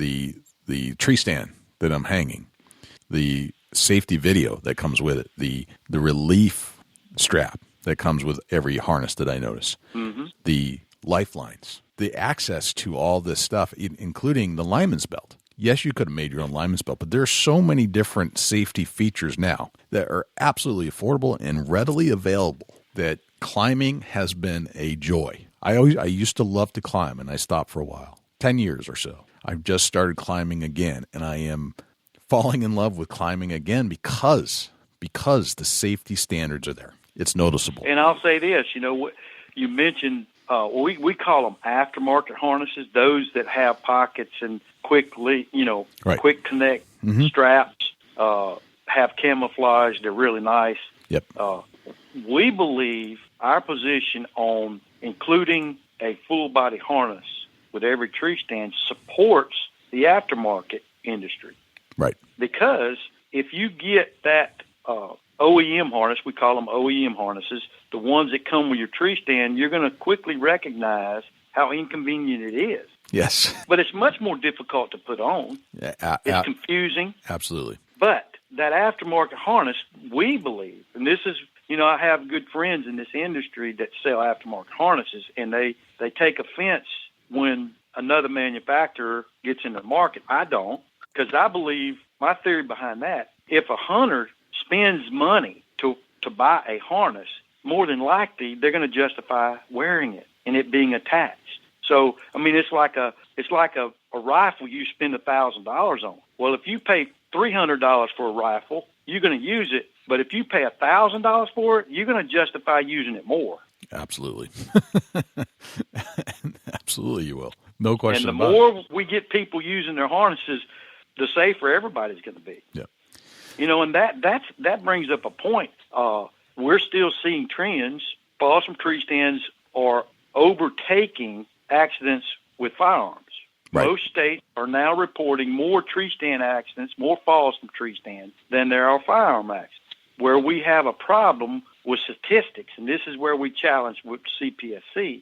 The tree stand that I'm hanging, the safety video that comes with it, the relief strap that comes with every harness that I notice, mm-hmm. the lifelines, the access to all this stuff, including the lineman's belt. Yes, you could have made your own lineman's belt, but there are so many different safety features now that are absolutely affordable and readily available that climbing has been a joy. I used to love to climb, and I stopped for a while, 10 years or so. I've just started climbing again, and I am falling in love with climbing again because the safety standards are there. It's noticeable. And I'll say this, you mentioned we call them aftermarket harnesses, those that have pockets and quick connect mm-hmm. straps, have camouflage. They're really nice. Yep. We believe our position on including a full body harness with every tree stand supports the aftermarket industry. Right. Because if you get that OEM harness, we call them OEM harnesses, the ones that come with your tree stand, you're going to quickly recognize how inconvenient it is. Yes. But it's much more difficult to put on. It's confusing. Absolutely. But that aftermarket harness, we believe, and this is I have good friends in this industry that sell aftermarket harnesses, and they take offense when another manufacturer gets in the market. I don't, because I believe, my theory behind that, if a hunter spends money to buy a harness, more than likely they're going to justify wearing it and it being attached. So, I mean, it's like a rifle you spend $1,000 on. Well, if you pay $300 for a rifle, you're going to use it. But if you pay $1,000 for it, you're going to justify using it more. Absolutely. Absolutely you will. No question about it. And the more we get people using their harnesses, the safer everybody's going to be. Yeah. And that brings up a point. We're still seeing trends. Falls from tree stands are overtaking accidents with firearms. Right. Most states are now reporting more tree stand accidents, more falls from tree stands than there are firearm accidents. Where we have a problem with statistics, and this is where we challenge with CPSC,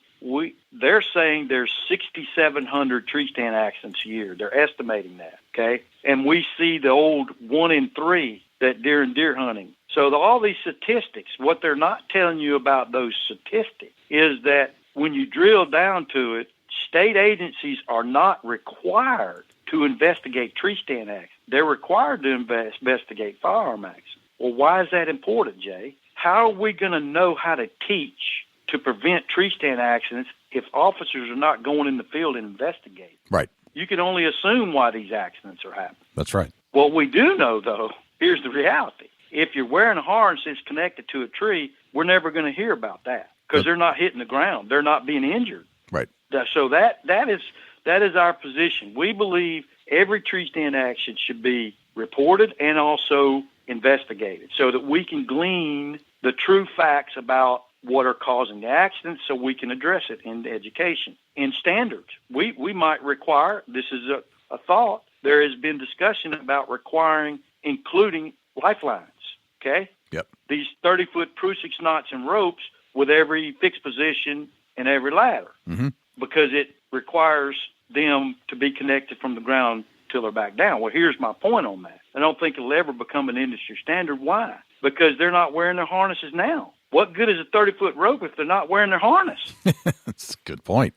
they're saying there's 6,700 tree stand accidents a year. They're estimating that, okay? And we see the old 1 in 3 that deer hunting. So all these statistics, what they're not telling you about those statistics is that when you drill down to it, state agencies are not required to investigate tree stand accidents. They're required to investigate firearm accidents. Well, why is that important, Jay? How are we going to know how to teach to prevent tree stand accidents if officers are not going in the field and investigating? Right. You can only assume why these accidents are happening. That's right. What we do know, though, here's the reality. If you're wearing a harness that's connected to a tree, we're never going to hear about that because they're not hitting the ground. They're not being injured. Right. So that is our position. We believe every tree stand action should be reported and also investigated so that we can glean the true facts about what are causing the accidents so we can address it in education. In standards, we might require, this is a thought, there has been discussion about requiring including lifelines, okay? Yep. These 30-foot Prusik knots and ropes with every fixed position and every ladder because it requires them to be connected from the ground till they're back down. Well, here's my point on that. I don't think it'll ever become an industry standard. Why? Because they're not wearing their harnesses now. What good is a 30-foot rope if they're not wearing their harness? That's a good point.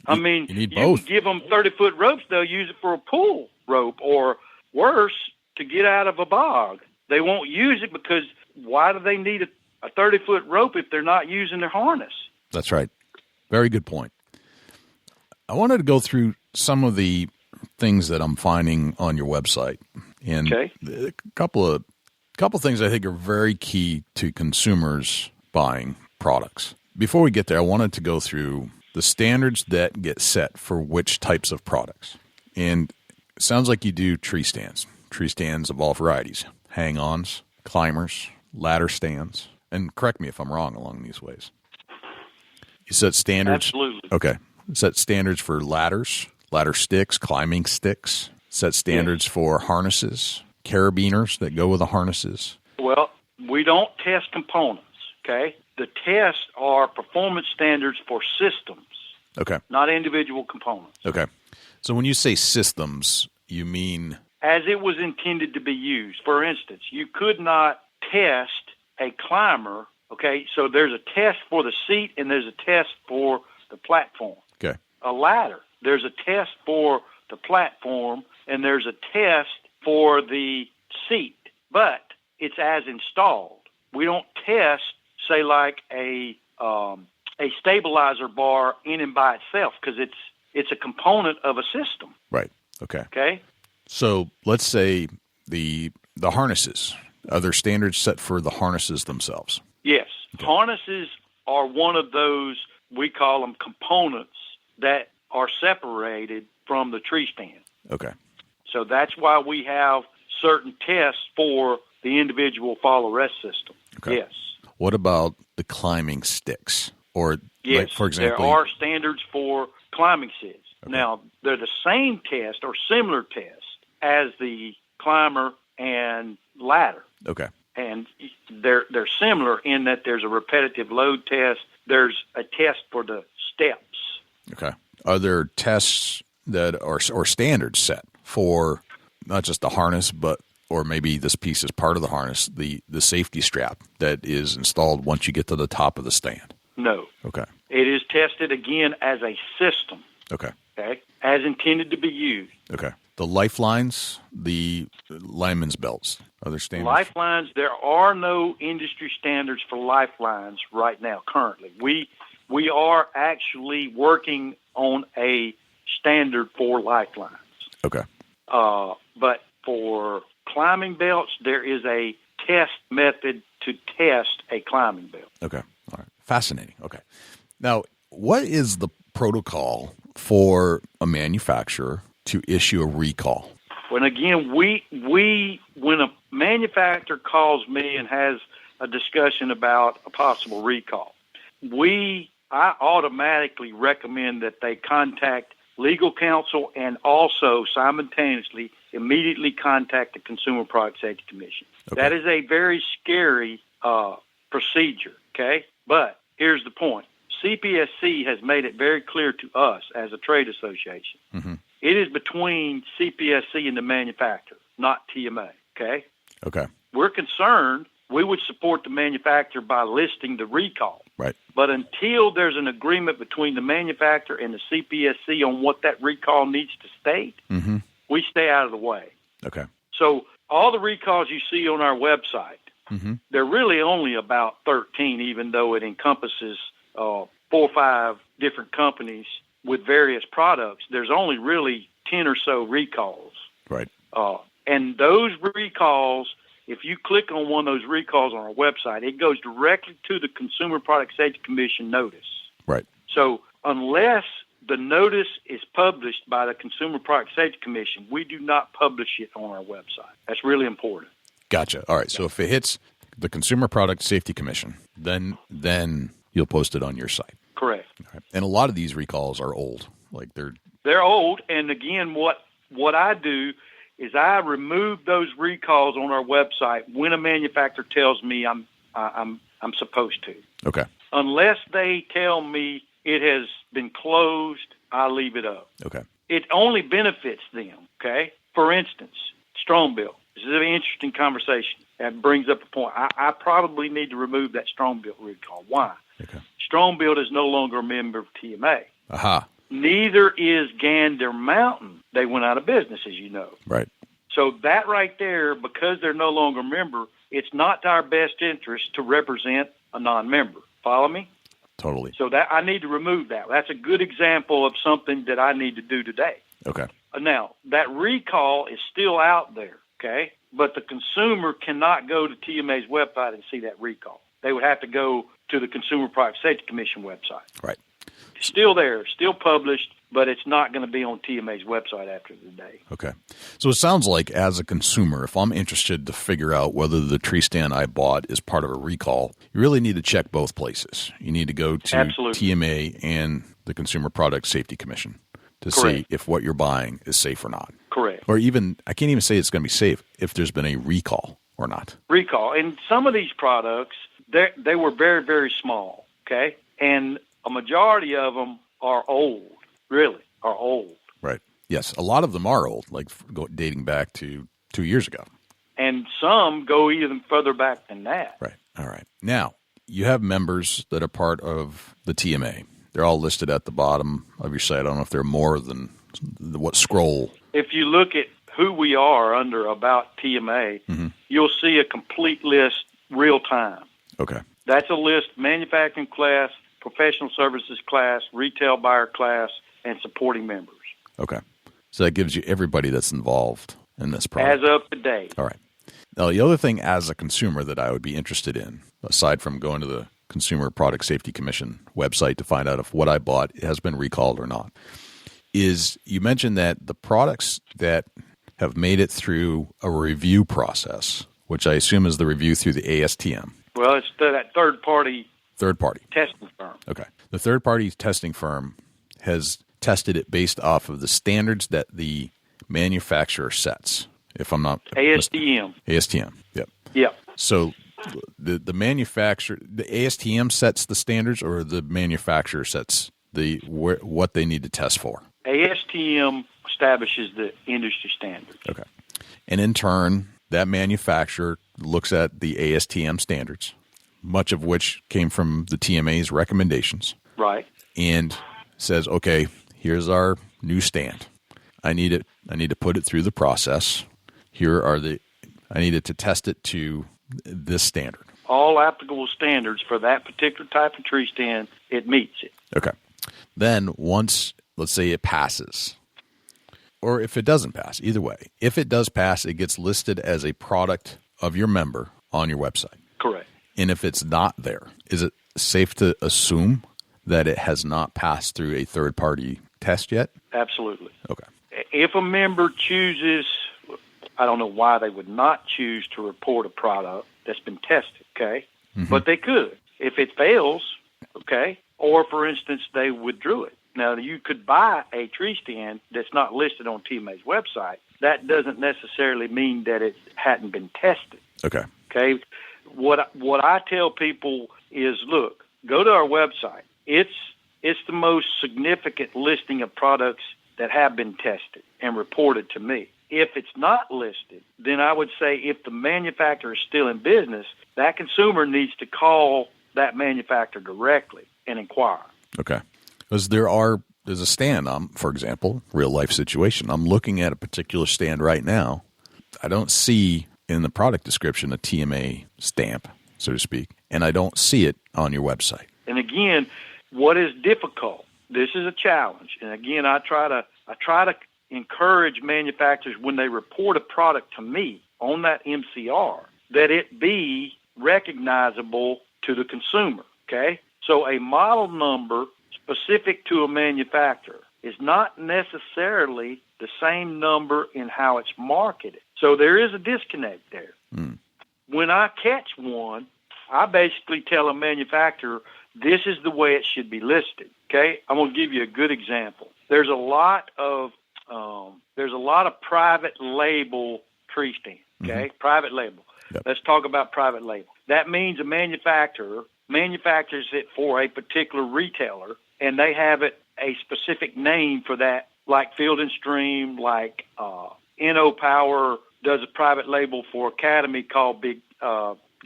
I mean, you need both. Can give them 30-foot ropes, they'll use it for a pull rope or worse, to get out of a bog. They won't use it because why do they need a 30-foot rope if they're not using their harness? That's right. Very good point. I wanted to go through some of the things that I'm finding on your website, and a couple things I think are very key to consumers buying products. Before we get there, I wanted to go through the standards that get set for which types of products. And it sounds like you do tree stands of all varieties, hang-ons, climbers, ladder stands, and correct me if I'm wrong along these ways. You set standards. Absolutely. Okay. Set standards for ladders, ladder sticks, climbing sticks, set standards for harnesses, carabiners that go with the harnesses. Well, we don't test components, okay? The tests are performance standards for systems, okay, not individual components. Okay. So when you say systems, you mean? As it was intended to be used. For instance, you could not test a climber, okay? So there's a test for the seat and there's a test for the platform. Okay. A ladder, there's a test for the platform and there's a test for the seat, but it's as installed. We don't test, say, like a stabilizer bar in and by itself because it's a component of a system. Right. Okay. Okay. So let's say the harnesses. Are there standards set for the harnesses themselves? Yes. Okay. Harnesses are one of those, we call them components, that are separated from the tree stand. Okay. So that's why we have certain tests for the individual fall arrest system. Okay. Yes. What about the climbing sticks? Or, yes, like, for example, there are standards for climbing sticks. Okay. Now, they're the same test or similar test as the climber and ladder. Okay. And they're similar in that there's a repetitive load test. There's a test for the steps. Okay. Are there tests that are or standards set for not just the harness but or maybe this piece is part of the harness, the safety strap that is installed once you get to the top of the stand? No. Okay. It is tested again as a system. Okay. Okay. As intended to be used. Okay. The lifelines, the lineman's belts, are there standards? Lifelines, there are no industry standards for lifelines right now, currently. We are actually working on a standard for lifelines. Okay. But for climbing belts, there is a test method to test a climbing belt. Okay. All right. Fascinating. Okay. Now, what is the protocol for a manufacturer to issue a recall? When again, when a manufacturer calls me and has a discussion about a possible recall, I automatically recommend that they contact legal counsel and also simultaneously immediately contact the Consumer Product Safety Commission. Okay. That is a very scary procedure, okay? But here's the point. CPSC has made it very clear to us as a trade association. Mm-hmm. It is between CPSC and the manufacturer, not TMA, okay? Okay. We're concerned. We would support the manufacturer by listing the recall. Right. But until there's an agreement between the manufacturer and the CPSC on what that recall needs to state, mm-hmm. we stay out of the way. Okay. So all the recalls you see on our website, mm-hmm. they're really only about 13, even though it encompasses 4 or 5 different companies with various products. There's only really 10 or so recalls. Right. And those recalls, if you click on one of those recalls on our website, it goes directly to the Consumer Product Safety Commission notice. Right. So unless the notice is published by the Consumer Product Safety Commission, we do not publish it on our website. That's really important. Gotcha. All right. So if it hits the Consumer Product Safety Commission, then you'll post it on your site. Correct. All right. And a lot of these recalls are old. Like they're old. And again, what I do is I remove those recalls on our website when a manufacturer tells me I'm supposed to. Okay. Unless they tell me it has been closed, I leave it up. Okay. It only benefits them. Okay. For instance, Strong Built. This is an interesting conversation. That brings up a point. I probably need to remove that Strong Built recall. Why? Okay. Strong Built is no longer a member of TMA. Aha. Neither is Gander Mountain. They went out of business, as you know. Right. So that right there, because they're no longer a member, it's not to our best interest to represent a non-member. Follow me? Totally. So that I need to remove that. That's a good example of something that I need to do today. Okay. Now, that recall is still out there, okay? But the consumer cannot go to TMA's website and see that recall. They would have to go to the Consumer Product Safety Commission website. Right. Still there, still published, but it's not going to be on TMA's website after the day. Okay. So it sounds like as a consumer, if I'm interested to figure out whether the tree stand I bought is part of a recall, you really need to check both places. You need to go to Absolutely. TMA and the Consumer Product Safety Commission to Correct. see if what you're buying is safe or not. Correct. Or even, I can't even say it's going to be safe if there's been a recall or not. Recall. And some of these products, they were very, very small, okay? And a majority of them are old, really, are old. Right. Yes, a lot of them are old, like dating back to 2 years ago. And some go even further back than that. Right. All right. Now, you have members that are part of the TMA. They're all listed at the bottom of your site. I don't know if they're more than what scroll. If you look at who we are under About TMA, mm-hmm. you'll see a complete list real time. Okay. That's a list: manufacturing class, professional services class, retail buyer class, and supporting members. Okay. So that gives you everybody that's involved in this product. As of today. All right. Now, the other thing as a consumer that I would be interested in, aside from going to the Consumer Product Safety Commission website to find out if what I bought has been recalled or not, is you mentioned that the products that have made it through a review process, which I assume is the review through the ASTM. Well, it's that third-party testing firm. Okay. The third-party testing firm has tested it based off of the standards that the manufacturer sets, if I'm not ASTM. ASTM, yep. Yep. So the manufacturer, the ASTM sets the standards, or the manufacturer sets what they need to test for? ASTM establishes the industry standards. Okay. And in turn, that manufacturer looks at the ASTM standards, much of which came from the TMA's recommendations. Right. And says, okay, here's our new stand. I need to put it through the process. I need it to test it to this standard. All applicable standards for that particular type of tree stand, it meets it. Okay. Then once, let's say it passes, or if it doesn't pass, either way, if it does pass, it gets listed as a product of your member on your website. Correct. And if it's not there, is it safe to assume that it has not passed through a third-party test yet? Absolutely. Okay. If a member chooses, I don't know why they would not choose to report a product that's been tested, okay? Mm-hmm. But they could. If it fails, okay, or, for instance, they withdrew it. Now, you could buy a tree stand that's not listed on TMA's website. That doesn't necessarily mean that it hadn't been tested. Okay. Okay? What I tell people is, look, go to our website. It's the most significant listing of products that have been tested and reported to me. If it's not listed, then I would say if the manufacturer is still in business, that consumer needs to call that manufacturer directly and inquire. Okay. Because there's a stand, for example, real life situation. I'm looking at a particular stand right now. I don't see in the product description a TMA stamp, so to speak, and I don't see it on your website. And again, what is difficult? This is a challenge. And again, I try to encourage manufacturers when they report a product to me on that MCR that it be recognizable to the consumer. Okay? So a model number specific to a manufacturer is not necessarily the same number in how it's marketed. So there is a disconnect there. Mm. When I catch one, I basically tell a manufacturer, this is the way it should be listed. Okay? I'm going to give you a good example. There's a lot of private label tree stands. Okay? Mm-hmm. Private label. Yep. Let's talk about private label. That means a manufacturer manufactures it for a particular retailer, and they have it a specific name for that, like Field and Stream, like NO Power does a private label for Academy called Big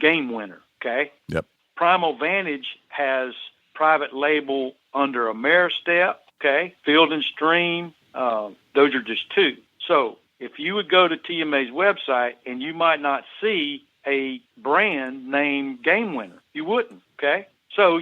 Game Winner. Okay? Yep. Primal Vantage has private label under Ameristep. Okay? Field and Stream, those are just two. So if you would go to TMA's website and you might not see a brand named Game Winner, you wouldn't. Okay? So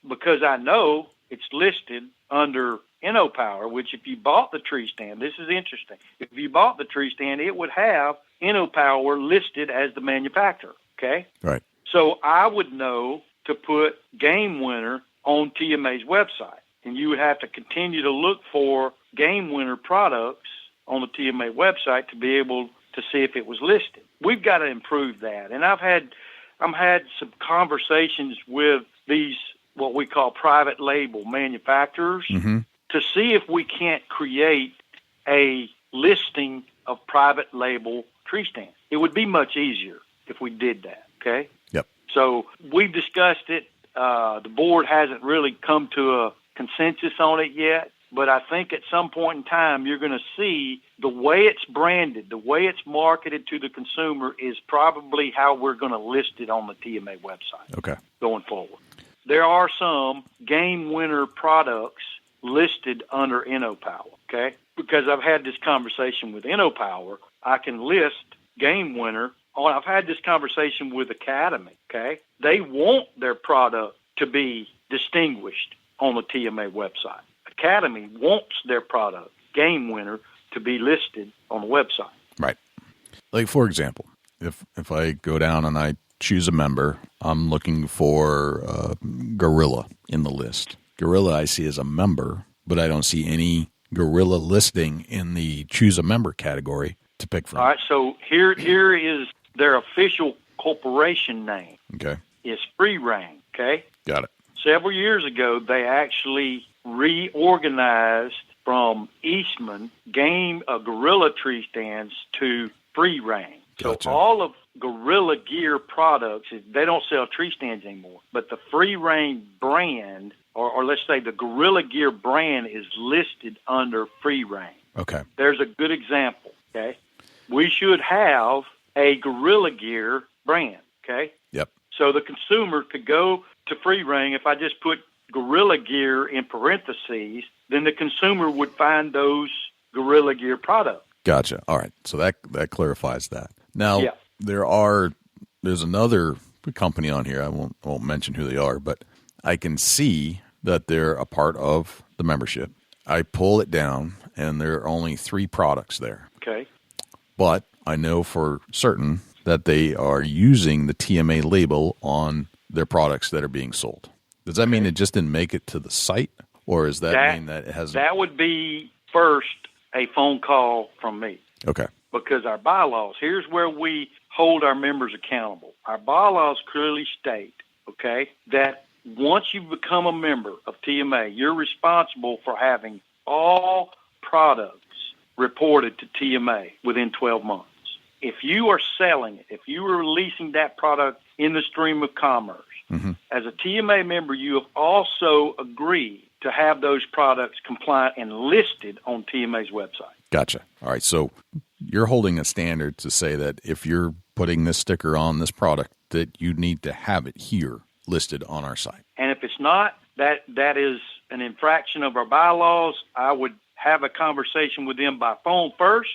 because I know it's listed under NO Power, which if you bought the tree stand, this is interesting. If you bought the tree stand, it would have NO Power listed as the manufacturer. Okay? Right. So I would know to put Game Winner on TMA's website, and you would have to continue to look for Game Winner products on the TMA website to be able to see if it was listed. We've got to improve that, and I've had some conversations with these what we call private label manufacturers mm-hmm. to see if we can't create a listing of private label tree stands. It would be much easier if we did that. Okay. Yep. So we've discussed it. The board hasn't really come to a consensus on it yet, but I think at some point in time you're going to see the way it's branded, the way it's marketed to the consumer is probably how we're going to list it on the TMA website. Okay. Going forward. There are some Game Winner products listed under NO Power, okay? Because I've had this conversation with NO Power, I can list Game Winner. I've had this conversation with Academy, okay? They want their product to be distinguished on the TMA website. Academy wants their product, Game Winner, to be listed on the website. Right. Like, for example, if I go down and I choose a member, I'm looking for Gorilla in the list. Gorilla I see as a member, but I don't see any Gorilla listing in the choose a member category to pick from. All right, so here is their official corporation name. Okay. Is Free Reign, okay? Got it. Several years ago, they actually reorganized from Eastman Gorilla tree stands to Free Reign. Gotcha. So all of Gorilla Gear products, they don't sell tree stands anymore, but the Free Reign brand, or let's say the Gorilla Gear brand, is listed under Free Reign. Okay. There's a good example, okay? We should have a Gorilla Gear brand, okay? Yep. So the consumer could go to Free Ring. If I just put Gorilla Gear in parentheses, then the consumer would find those Gorilla Gear products. Gotcha. All right. So that clarifies that. Now, Yeah. there's another company on here. I won't mention who they are, but I can see that they're a part of the membership. I pull it down, and there are only 3 products there. Okay. But I know for certain that they are using the TMA label on their products that are being sold. Does that mean it just didn't make it to the site, or does that mean that it has? That would be first a phone call from me. Okay. Because our bylaws, here's where we hold our members accountable. Our bylaws clearly state, okay, that once you become a member of TMA, you're responsible for having all products reported to TMA within 12 months. If you are selling it, if you are releasing that product in the stream of commerce, as a TMA member, you have also agreed to have those products compliant and listed on TMA's website. Gotcha. All right. So you're holding a standard to say that if you're putting this sticker on this product, that you need to have it here listed on our site. And if it's not, that is an infraction of our bylaws. I would have a conversation with them by phone first.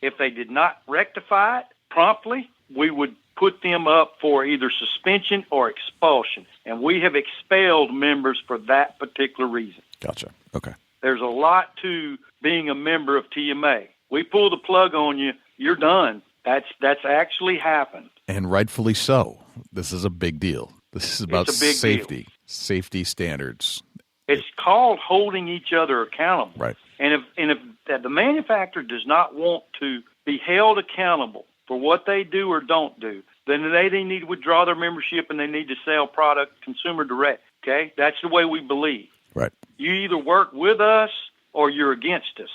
If they did not rectify it promptly, we would put them up for either suspension or expulsion. And we have expelled members for that particular reason. Gotcha. Okay. There's a lot to being a member of TMA. We pull the plug on you, you're done. That's actually happened. And rightfully so. This is a big deal. This is about safety standards. It's called holding each other accountable. Right. And if the manufacturer does not want to be held accountable for what they do or don't do, then they need to withdraw their membership and they need to sell product consumer direct. Okay? That's the way we believe. Right. You either work with us or you're against us.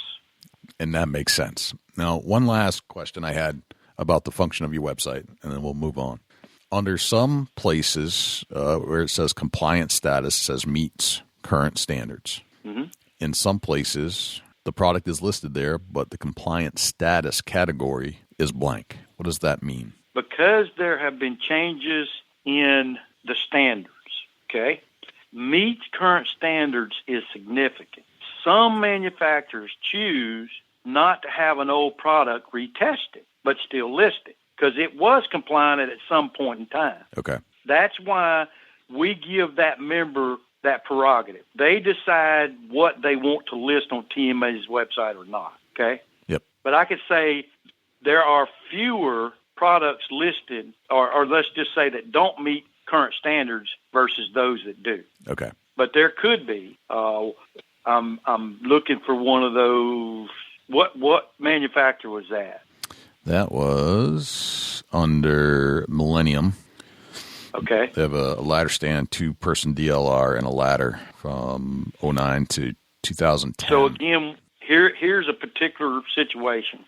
And that makes sense. Now, one last question I had about the function of your website, and then we'll move on. Under some places where it says compliance status, it says meets current standards. In some places, the product is listed there, but the compliance status category is blank. What does that mean? Because there have been changes in the standards, okay? Meets current standards is significant. Some manufacturers choose not to have an old product retested, but still listed, because it was compliant at some point in time. Okay. That's why we give that member that prerogative. They decide what they want to list on TMA's website or not, okay? Yep. But I could say there are fewer products listed, or let's just say that don't meet current standards versus those that do. Okay. But there could be. I'm looking for one of those. What manufacturer was that? That was under Millennium. Okay. They have a ladder stand, 2-person DLR, and a ladder from 2009 to 2010. So again, here's a particular situation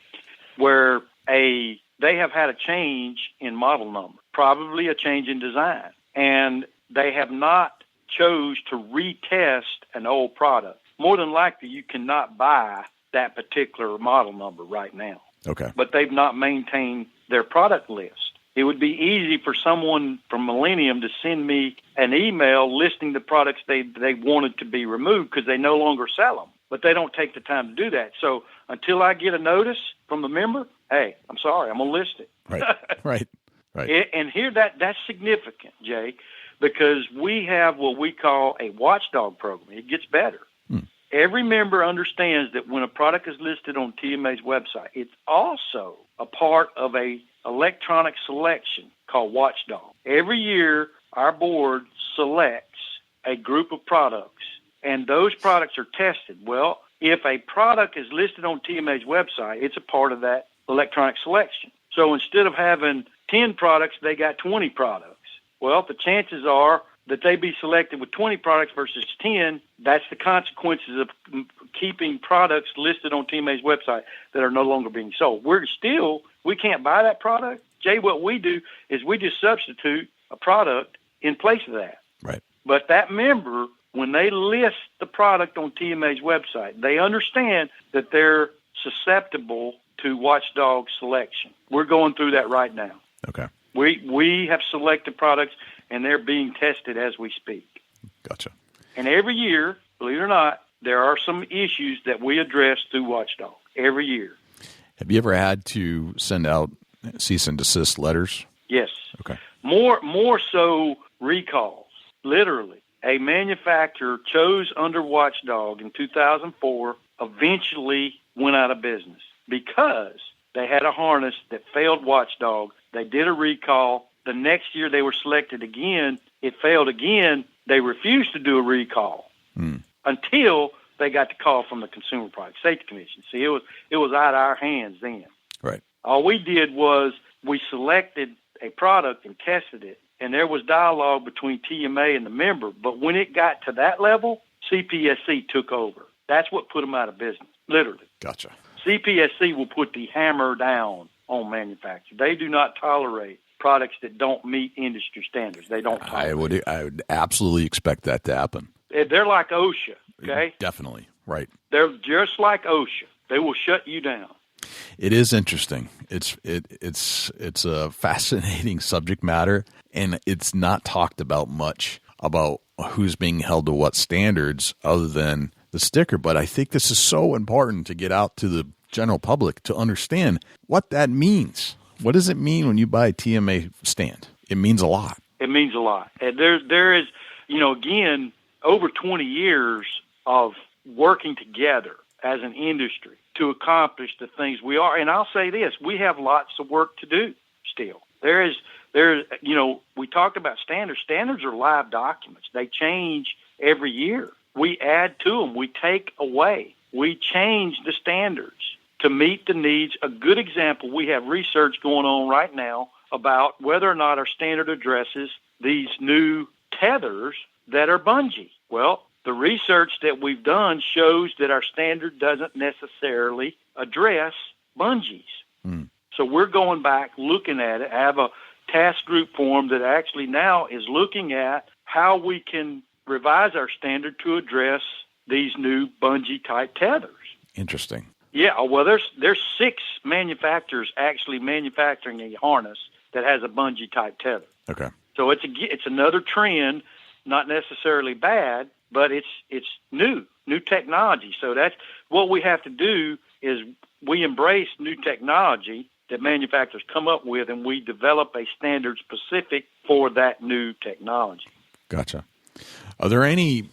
where they have had a change in model number, probably a change in design, and they have not chose to retest an old product. More than likely, you cannot buy that particular model number right now. Okay. But they've not maintained their product list. It would be easy for someone from Millennium to send me an email listing the products they wanted to be removed because they no longer sell them. But they don't take the time to do that. So until I get a notice from the member, hey, I'm sorry, I'm going to list it. Right. And here that's significant, Jay, because we have what we call a watchdog program. It gets better. Every member understands that when a product is listed on TMA's website, it's also a part of a electronic selection called Watchdog. Every year, our board selects a group of products, and those products are tested. Well, if a product is listed on TMA's website, it's a part of that electronic selection. So instead of having 10 products, they got 20 products. Well, the chances are that they be selected with 20 products versus 10, that's the consequences of keeping products listed on TMA's website that are no longer being sold. We can't buy that product. Jay, what we do is we just substitute a product in place of that. Right. But that member, when they list the product on TMA's website, they understand that they're susceptible to watchdog selection. We're going through that right now. Okay. We have selected products, and they're being tested as we speak. Gotcha. And every year, believe it or not, there are some issues that we address through Watchdog every year. Have you ever had to send out cease and desist letters? Yes. Okay. More so recalls. Literally, a manufacturer chose under Watchdog in 2004, eventually went out of business because they had a harness that failed Watchdog. They did a recall. The next year they were selected again. It failed again. They refused to do a recall until they got the call from the Consumer Product Safety Commission. See, it was out of our hands then. Right. All we did was we selected a product and tested it, and there was dialogue between TMA and the member. But when it got to that level, CPSC took over. That's what put them out of business, literally. Gotcha. CPSC will put the hammer down on manufacturers. They do not tolerate products that don't meet industry standards. They don't tolerate. I would absolutely expect that to happen. They're like OSHA, okay? Definitely, right. They're just like OSHA. They will shut you down. It is interesting. It's a fascinating subject matter, and it's not talked about much about who's being held to what standards other than the sticker. But I think this is so important to get out to the general public to understand what that means. What does it mean when you buy a TMA stand? It means a lot. It means a lot. And there is, again, over 20 years of working together as an industry to accomplish the things we are. And I'll say this, we have lots of work to do still. There's, we talked about standards. Standards are live documents. They change every year. We add to them. We take away. We change the standards to meet the needs. A good example, we have research going on right now about whether or not our standard addresses these new tethers that are bungee. Well, the research that we've done shows that our standard doesn't necessarily address bungees. So we're going back, looking at it. I have a task group formed that actually now is looking at how we can revise our standard to address these new bungee-type tethers. Interesting. Yeah, well, there's 6 manufacturers actually manufacturing a harness that has a bungee-type tether. Okay. So it's another trend, not necessarily bad, but it's new technology. So that's what we have to do is we embrace new technology that manufacturers come up with, and we develop a standard specific for that new technology. Gotcha. Are there any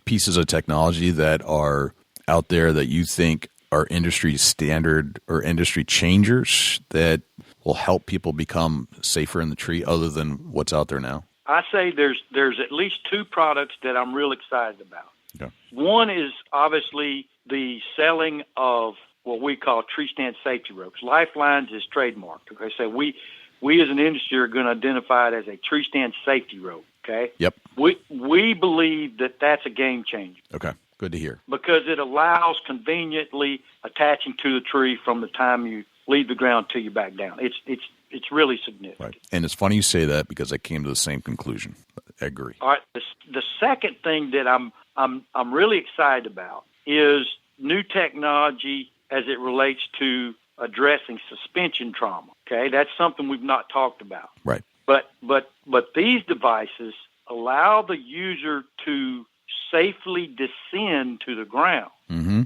pieces of technology that are out there that you think are industry standard or industry changers that will help people become safer in the tree other than what's out there now? I say there's at least 2 products that I'm real excited about. Okay. One is obviously the selling of what we call Treestand safety ropes. Lifelines is trademarked. Okay, so we as an industry are going to identify it as a Treestand safety rope. Okay. Yep. We believe that that's a game changer. Okay. Good to hear. Because it allows conveniently attaching to the tree from the time you leave the ground till you back down. It's really significant. Right. And it's funny you say that because I came to the same conclusion. I agree. All right. The second thing that I'm really excited about is new technology as it relates to addressing suspension trauma. Okay, that's something we've not talked about. Right. But these devices allow the user to safely descend to the ground. Mm-hmm.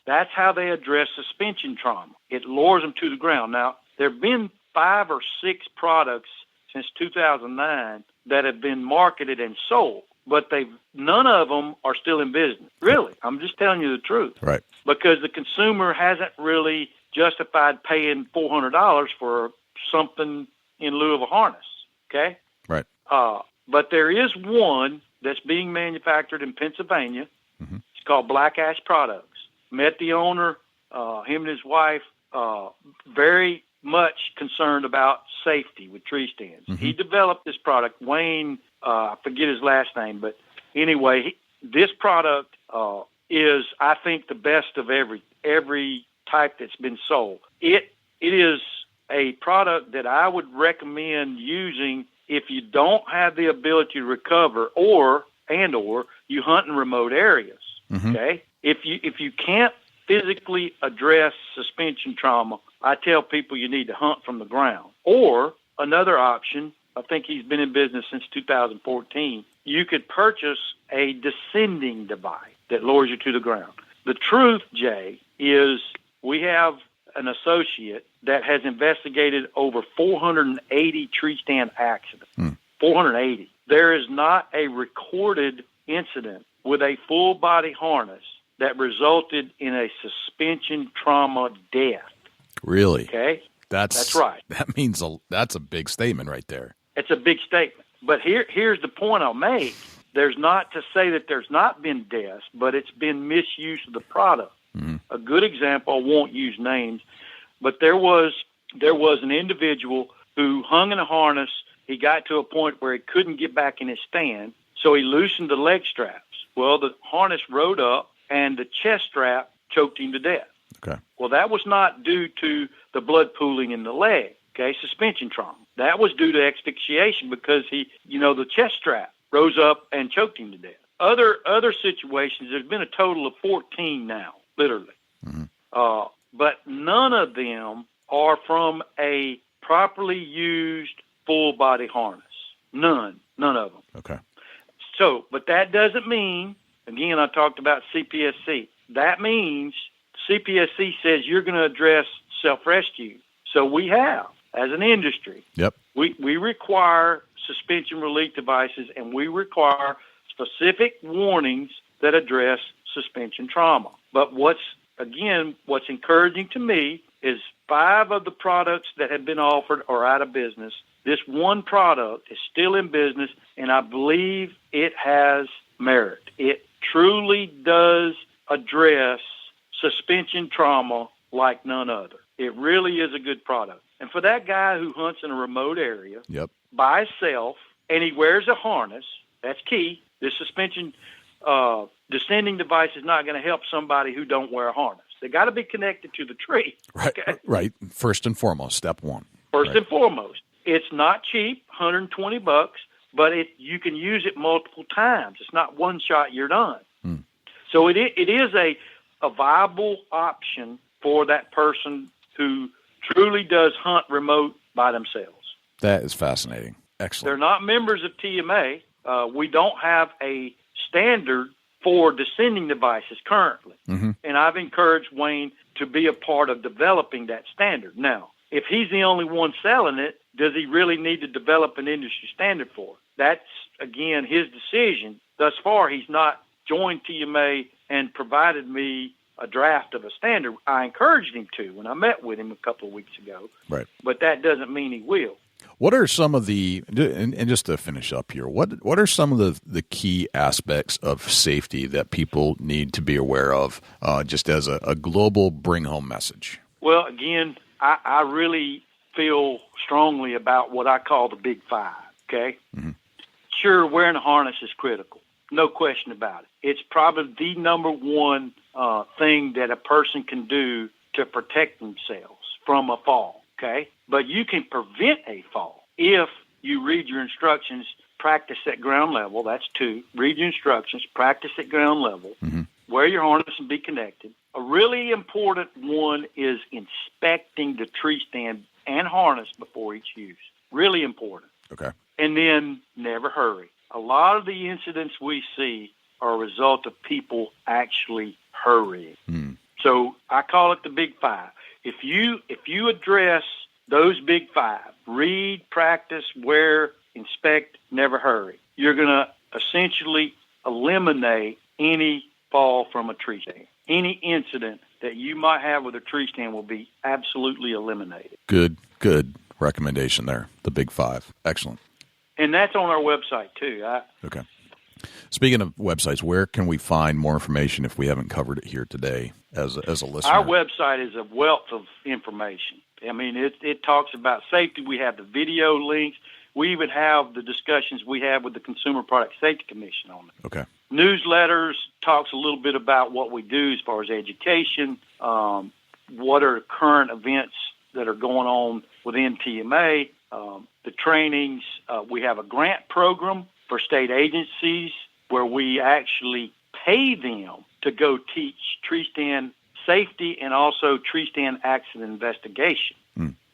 That's how they address suspension trauma. It lowers them to the ground. Now, there have been 5 or 6 products since 2009 that have been marketed and sold, but none of them are still in business. Really, I'm just telling you the truth. Right. Because the consumer hasn't really justified paying $400 for something in lieu of a harness. Okay? Right. But there is one that's being manufactured in Pennsylvania. Mm-hmm. It's called Black Ash Products. Met the owner, him and his wife, very much concerned about safety with tree stands. Mm-hmm. He developed this product. Wayne, I forget his last name, but anyway, this product is, I think, the best of every type that's been sold. It is a product that I would recommend using if you don't have the ability to recover or you hunt in remote areas. Mm-hmm. Okay? If you can't physically address suspension trauma, I tell people you need to hunt from the ground. Or another option, I think he's been in business since 2014, you could purchase a descending device that lowers you to the ground. The truth, Jay, is we have an associate that has investigated over 480 tree stand accidents. 480. There is not a recorded incident with a full body harness that resulted in a suspension trauma death. Really? Okay? That's right. That means that's a big statement right there. It's a big statement. But here's the point I'll make. There's not to say that there's not been deaths, but it's been misuse of the product. Mm-hmm. A good example, I won't use names, but there was an individual who hung in a harness. He got to a point where he couldn't get back in his stand, so he loosened the leg straps. Well, the harness rode up, and the chest strap choked him to death. Okay. Well, that was not due to the blood pooling in the leg, okay, suspension trauma. That was due to asphyxiation because the chest strap rose up and choked him to death. Other situations, there's been a total of 14 now, literally. Mm-hmm. But none of them are from a properly used full body harness. None of them. Okay. So, but that doesn't mean, again, I talked about CPSC. That means CPSC says you're going to address self-rescue. So we have, as an industry, yep, we require suspension relief devices, and we require specific warnings that address suspension trauma. But what's encouraging to me is 5 of the products that have been offered are out of business. This one product is still in business, and I believe it has merit. It truly does address suspension trauma like none other. It really is a good product. And for that guy who hunts in a remote area, yep, by himself, and he wears a harness, that's key. This suspension descending device is not going to help somebody who don't wear a harness. They got to be connected to the tree. Right, okay? Right. First and foremost, step one. First and foremost. It's not cheap, $120, but you can use it multiple times. It's not one shot, you're done. So it is a viable option for that person who truly does hunt remote by themselves. That is fascinating. Excellent. They're not members of TMA. We don't have a standard for descending devices currently. Mm-hmm. And I've encouraged Wayne to be a part of developing that standard. Now, if he's the only one selling it, does he really need to develop an industry standard for it? That's, again, his decision. Thus far, he's not joined TMA and provided me a draft of a standard. I encouraged him to when I met with him a couple of weeks ago. Right. But that doesn't mean he will. What are some of the, and just to finish up here, what are some of the key aspects of safety that people need to be aware of, just as a global bring-home message? Well, again, I really feel strongly about what I call the big 5, okay? Mm-hmm. Sure, wearing a harness is critical. No question about it. It's probably the number one thing that a person can do to protect themselves from a fall, okay? But you can prevent a fall if you read your instructions, practice at ground level. That's 2. Read your instructions, practice at ground level, mm-hmm. wear your harness and be connected. A really important one is inspecting the tree stand and harness before each use. Really important. Okay. And then never hurry. A lot of the incidents we see are a result of people actually hurrying. Mm. So I call it the big 5. If you address those big 5, read, practice, wear, inspect, never hurry, you're going to essentially eliminate any fall from a tree stand. Any incident that you might have with a tree stand will be absolutely eliminated. Good recommendation there, the big 5. Excellent. And that's on our website, too. Okay. Speaking of websites, where can we find more information if we haven't covered it here today as a listener? Our website is a wealth of information. I mean, it talks about safety. We have the video links. We even have the discussions we have with the Consumer Product Safety Commission on it. Okay. Newsletters talks a little bit about what we do as far as education, what are current events that are going on within TMA, the trainings. We have a grant program for state agencies where we actually pay them to go teach tree stand safety and also tree stand accident investigation.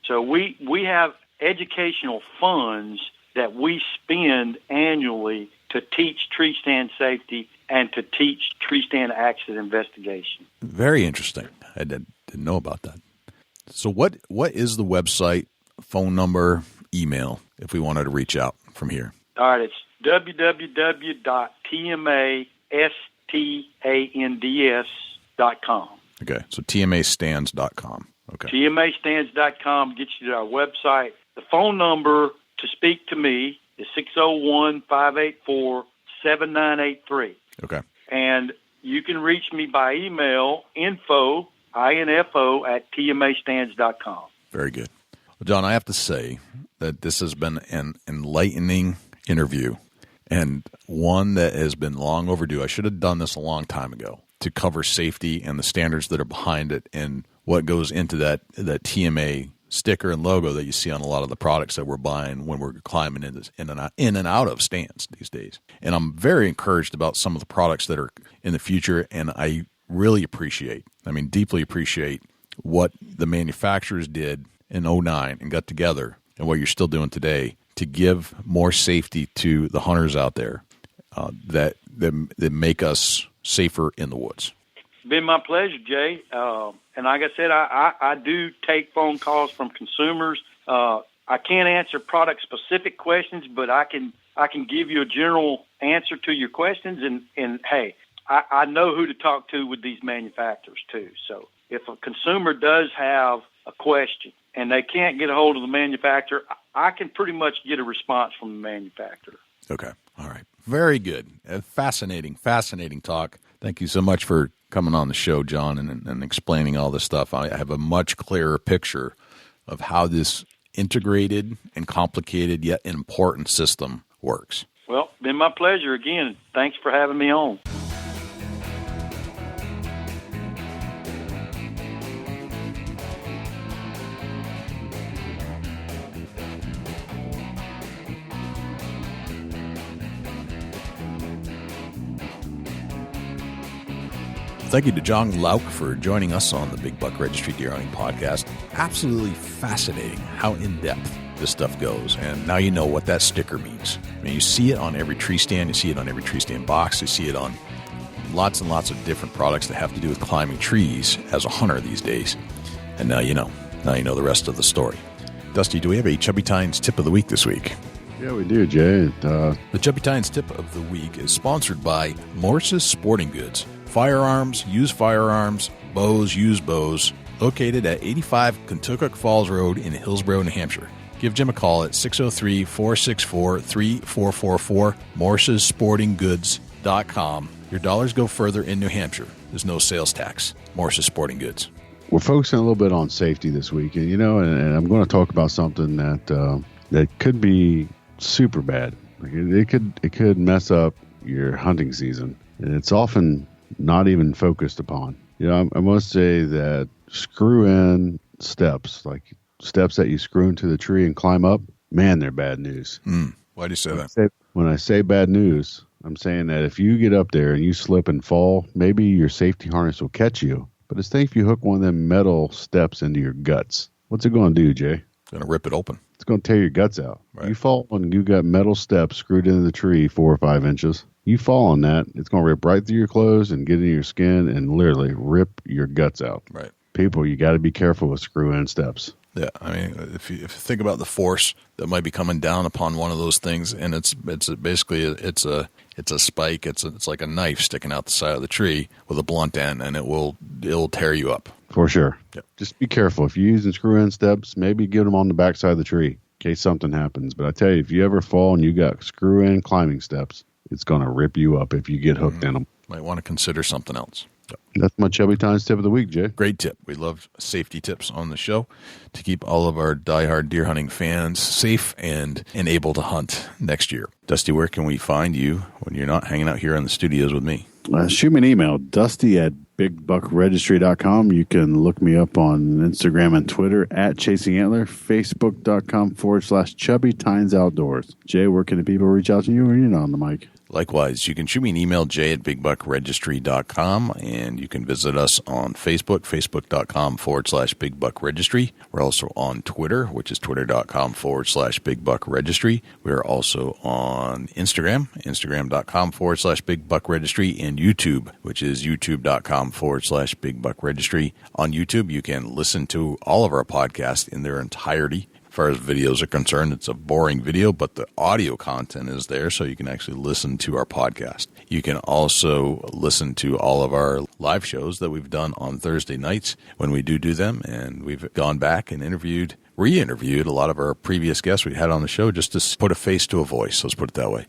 So we have educational funds that we spend annually to teach tree stand safety and to teach tree stand accident investigation. Very interesting. I didn't know about that. So what is the website, phone number, email, if we wanted to reach out from here? All right, it's www.tmastands.com. Okay, so tmastands.com. Okay. TMAstands.com gets you to our website. The phone number to speak to me is 601-584-7983. Okay. And you can reach me by email, info at tmastands.com. Very good. Well, John, I have to say that this has been an enlightening interview and one that has been long overdue. I should have done this a long time ago to cover safety and the standards that are behind it and what goes into that TMA sticker and logo that you see on a lot of the products that we're buying when we're climbing in and out of stands these days. And I'm very encouraged about some of the products that are in the future, and I really deeply appreciate what the manufacturers did in 2009 and got together and what you're still doing today to give more safety to the hunters out there that make us safer in the woods. It's been my pleasure, Jay. And like I said, I do take phone calls from consumers. I can't answer product-specific questions, but I can give you a general answer to your questions. And hey, I know who to talk to with these manufacturers, too. So if a consumer does have a question and they can't get a hold of the manufacturer, I can pretty much get a response from the manufacturer. Okay. All right. Very good. Fascinating talk. Thank you so much for coming on the show, John, and explaining all this stuff. I have a much clearer picture of how this integrated and complicated yet important system works. Well, been my pleasure again. Thanks for having me on. Thank you to John Locke for joining us on the Big Buck Registry Deer Hunting Podcast. Absolutely fascinating how in-depth this stuff goes. And now you know what that sticker means. I mean, you see it on every tree stand. You see it on every tree stand box. You see it on lots and lots of different products that have to do with climbing trees as a hunter these days. And now you know. Now you know the rest of the story. Dusty, do we have a Chubby Tines tip of the week this week? Yeah, we do, Jay. The Chubby Tines tip of the week is sponsored by Morse's Sporting Goods. Firearms, used firearms, bows, used bows, located at 85 Kentucky Falls Road in Hillsborough, New Hampshire. Give Jim a call at 603-464-3444, morsessportinggoods.com. Your dollars go further in New Hampshire. There's no sales tax. Morse's Sporting Goods. We're focusing a little bit on safety this week, and and I'm going to talk about something that could be super bad. It could mess up your hunting season, and it's often not even focused upon. I must say that screw-in steps, like steps that you screw into the tree and climb up, man, they're bad news. Why do you say that? When I say bad news, I'm saying that if you get up there and you slip and fall, maybe your safety harness will catch you. But it's think if you hook one of them metal steps into your guts. What's it going to do, Jay? It's going to rip it open. It's going to tear your guts out. Right. You fall and you got metal steps screwed into the tree 4 or 5 inches. You fall on that, it's going to rip right through your clothes and get in your skin and literally rip your guts out. Right. People, you got to be careful with screw-in steps. Yeah, I mean, if you think about the force that might be coming down upon one of those things, and it's basically a spike. It's like a knife sticking out the side of the tree with a blunt end, and it'll tear you up. For sure. Yep. Just be careful. If you're using screw-in steps, maybe get them on the backside of the tree in case something happens. But I tell you, if you ever fall and you got screw-in climbing steps, it's going to rip you up if you get hooked in them. Might want to consider something else. Yep. That's my Chubby Tines tip of the week, Jay. Great tip. We love safety tips on the show to keep all of our diehard deer hunting fans safe and able to hunt next year. Dusty, where can we find you when you're not hanging out here in the studios with me? Shoot me an email, dusty@bigbuckregistry.com. You can look me up on Instagram and Twitter @ChasingAntler, Facebook.com/Chubby Tines Outdoors. Jay, where can the people reach out to you when you're not on the mic? Likewise, you can shoot me an email, jay@bigbuckregistry.com, and you can visit us on Facebook, facebook.com/bigbuckregistry. We're also on Twitter, which is twitter.com/bigbuckregistry. We're also on Instagram, instagram.com/bigbuckregistry, and YouTube, which is youtube.com/bigbuckregistry. On YouTube, you can listen to all of our podcasts in their entirety. As far as videos are concerned, it's a boring video, but the audio content is there, so you can actually listen to our podcast. You can also listen to all of our live shows that we've done on Thursday nights when we do them, and we've gone back and re-interviewed a lot of our previous guests we had on the show just to put a face to a voice, let's put it that way.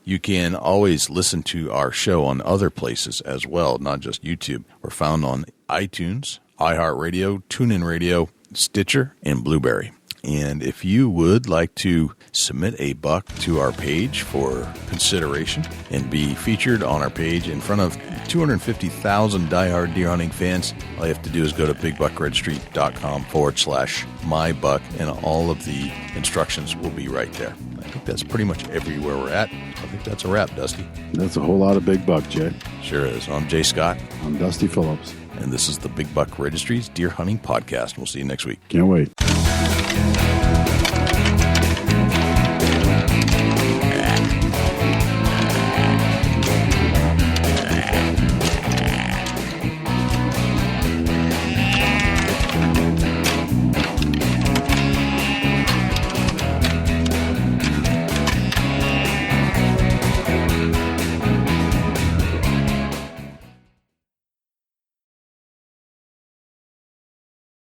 You can always listen to our show on other places as well, not just YouTube. We're found on iTunes, iHeartRadio, TuneIn Radio, Stitcher, and Blueberry. And if you would like to submit a buck to our page for consideration and be featured on our page in front of 250,000 diehard deer hunting fans, all you have to do is go to bigbuckregistry.com/mybuck, and all of the instructions will be right there. I think that's pretty much everywhere we're at. I think that's a wrap, Dusty. That's a whole lot of big buck, Jay. Sure is. I'm Jay Scott. I'm Dusty Phillips. And this is the Big Buck Registry's Deer Hunting Podcast. We'll see you next week. Can't wait.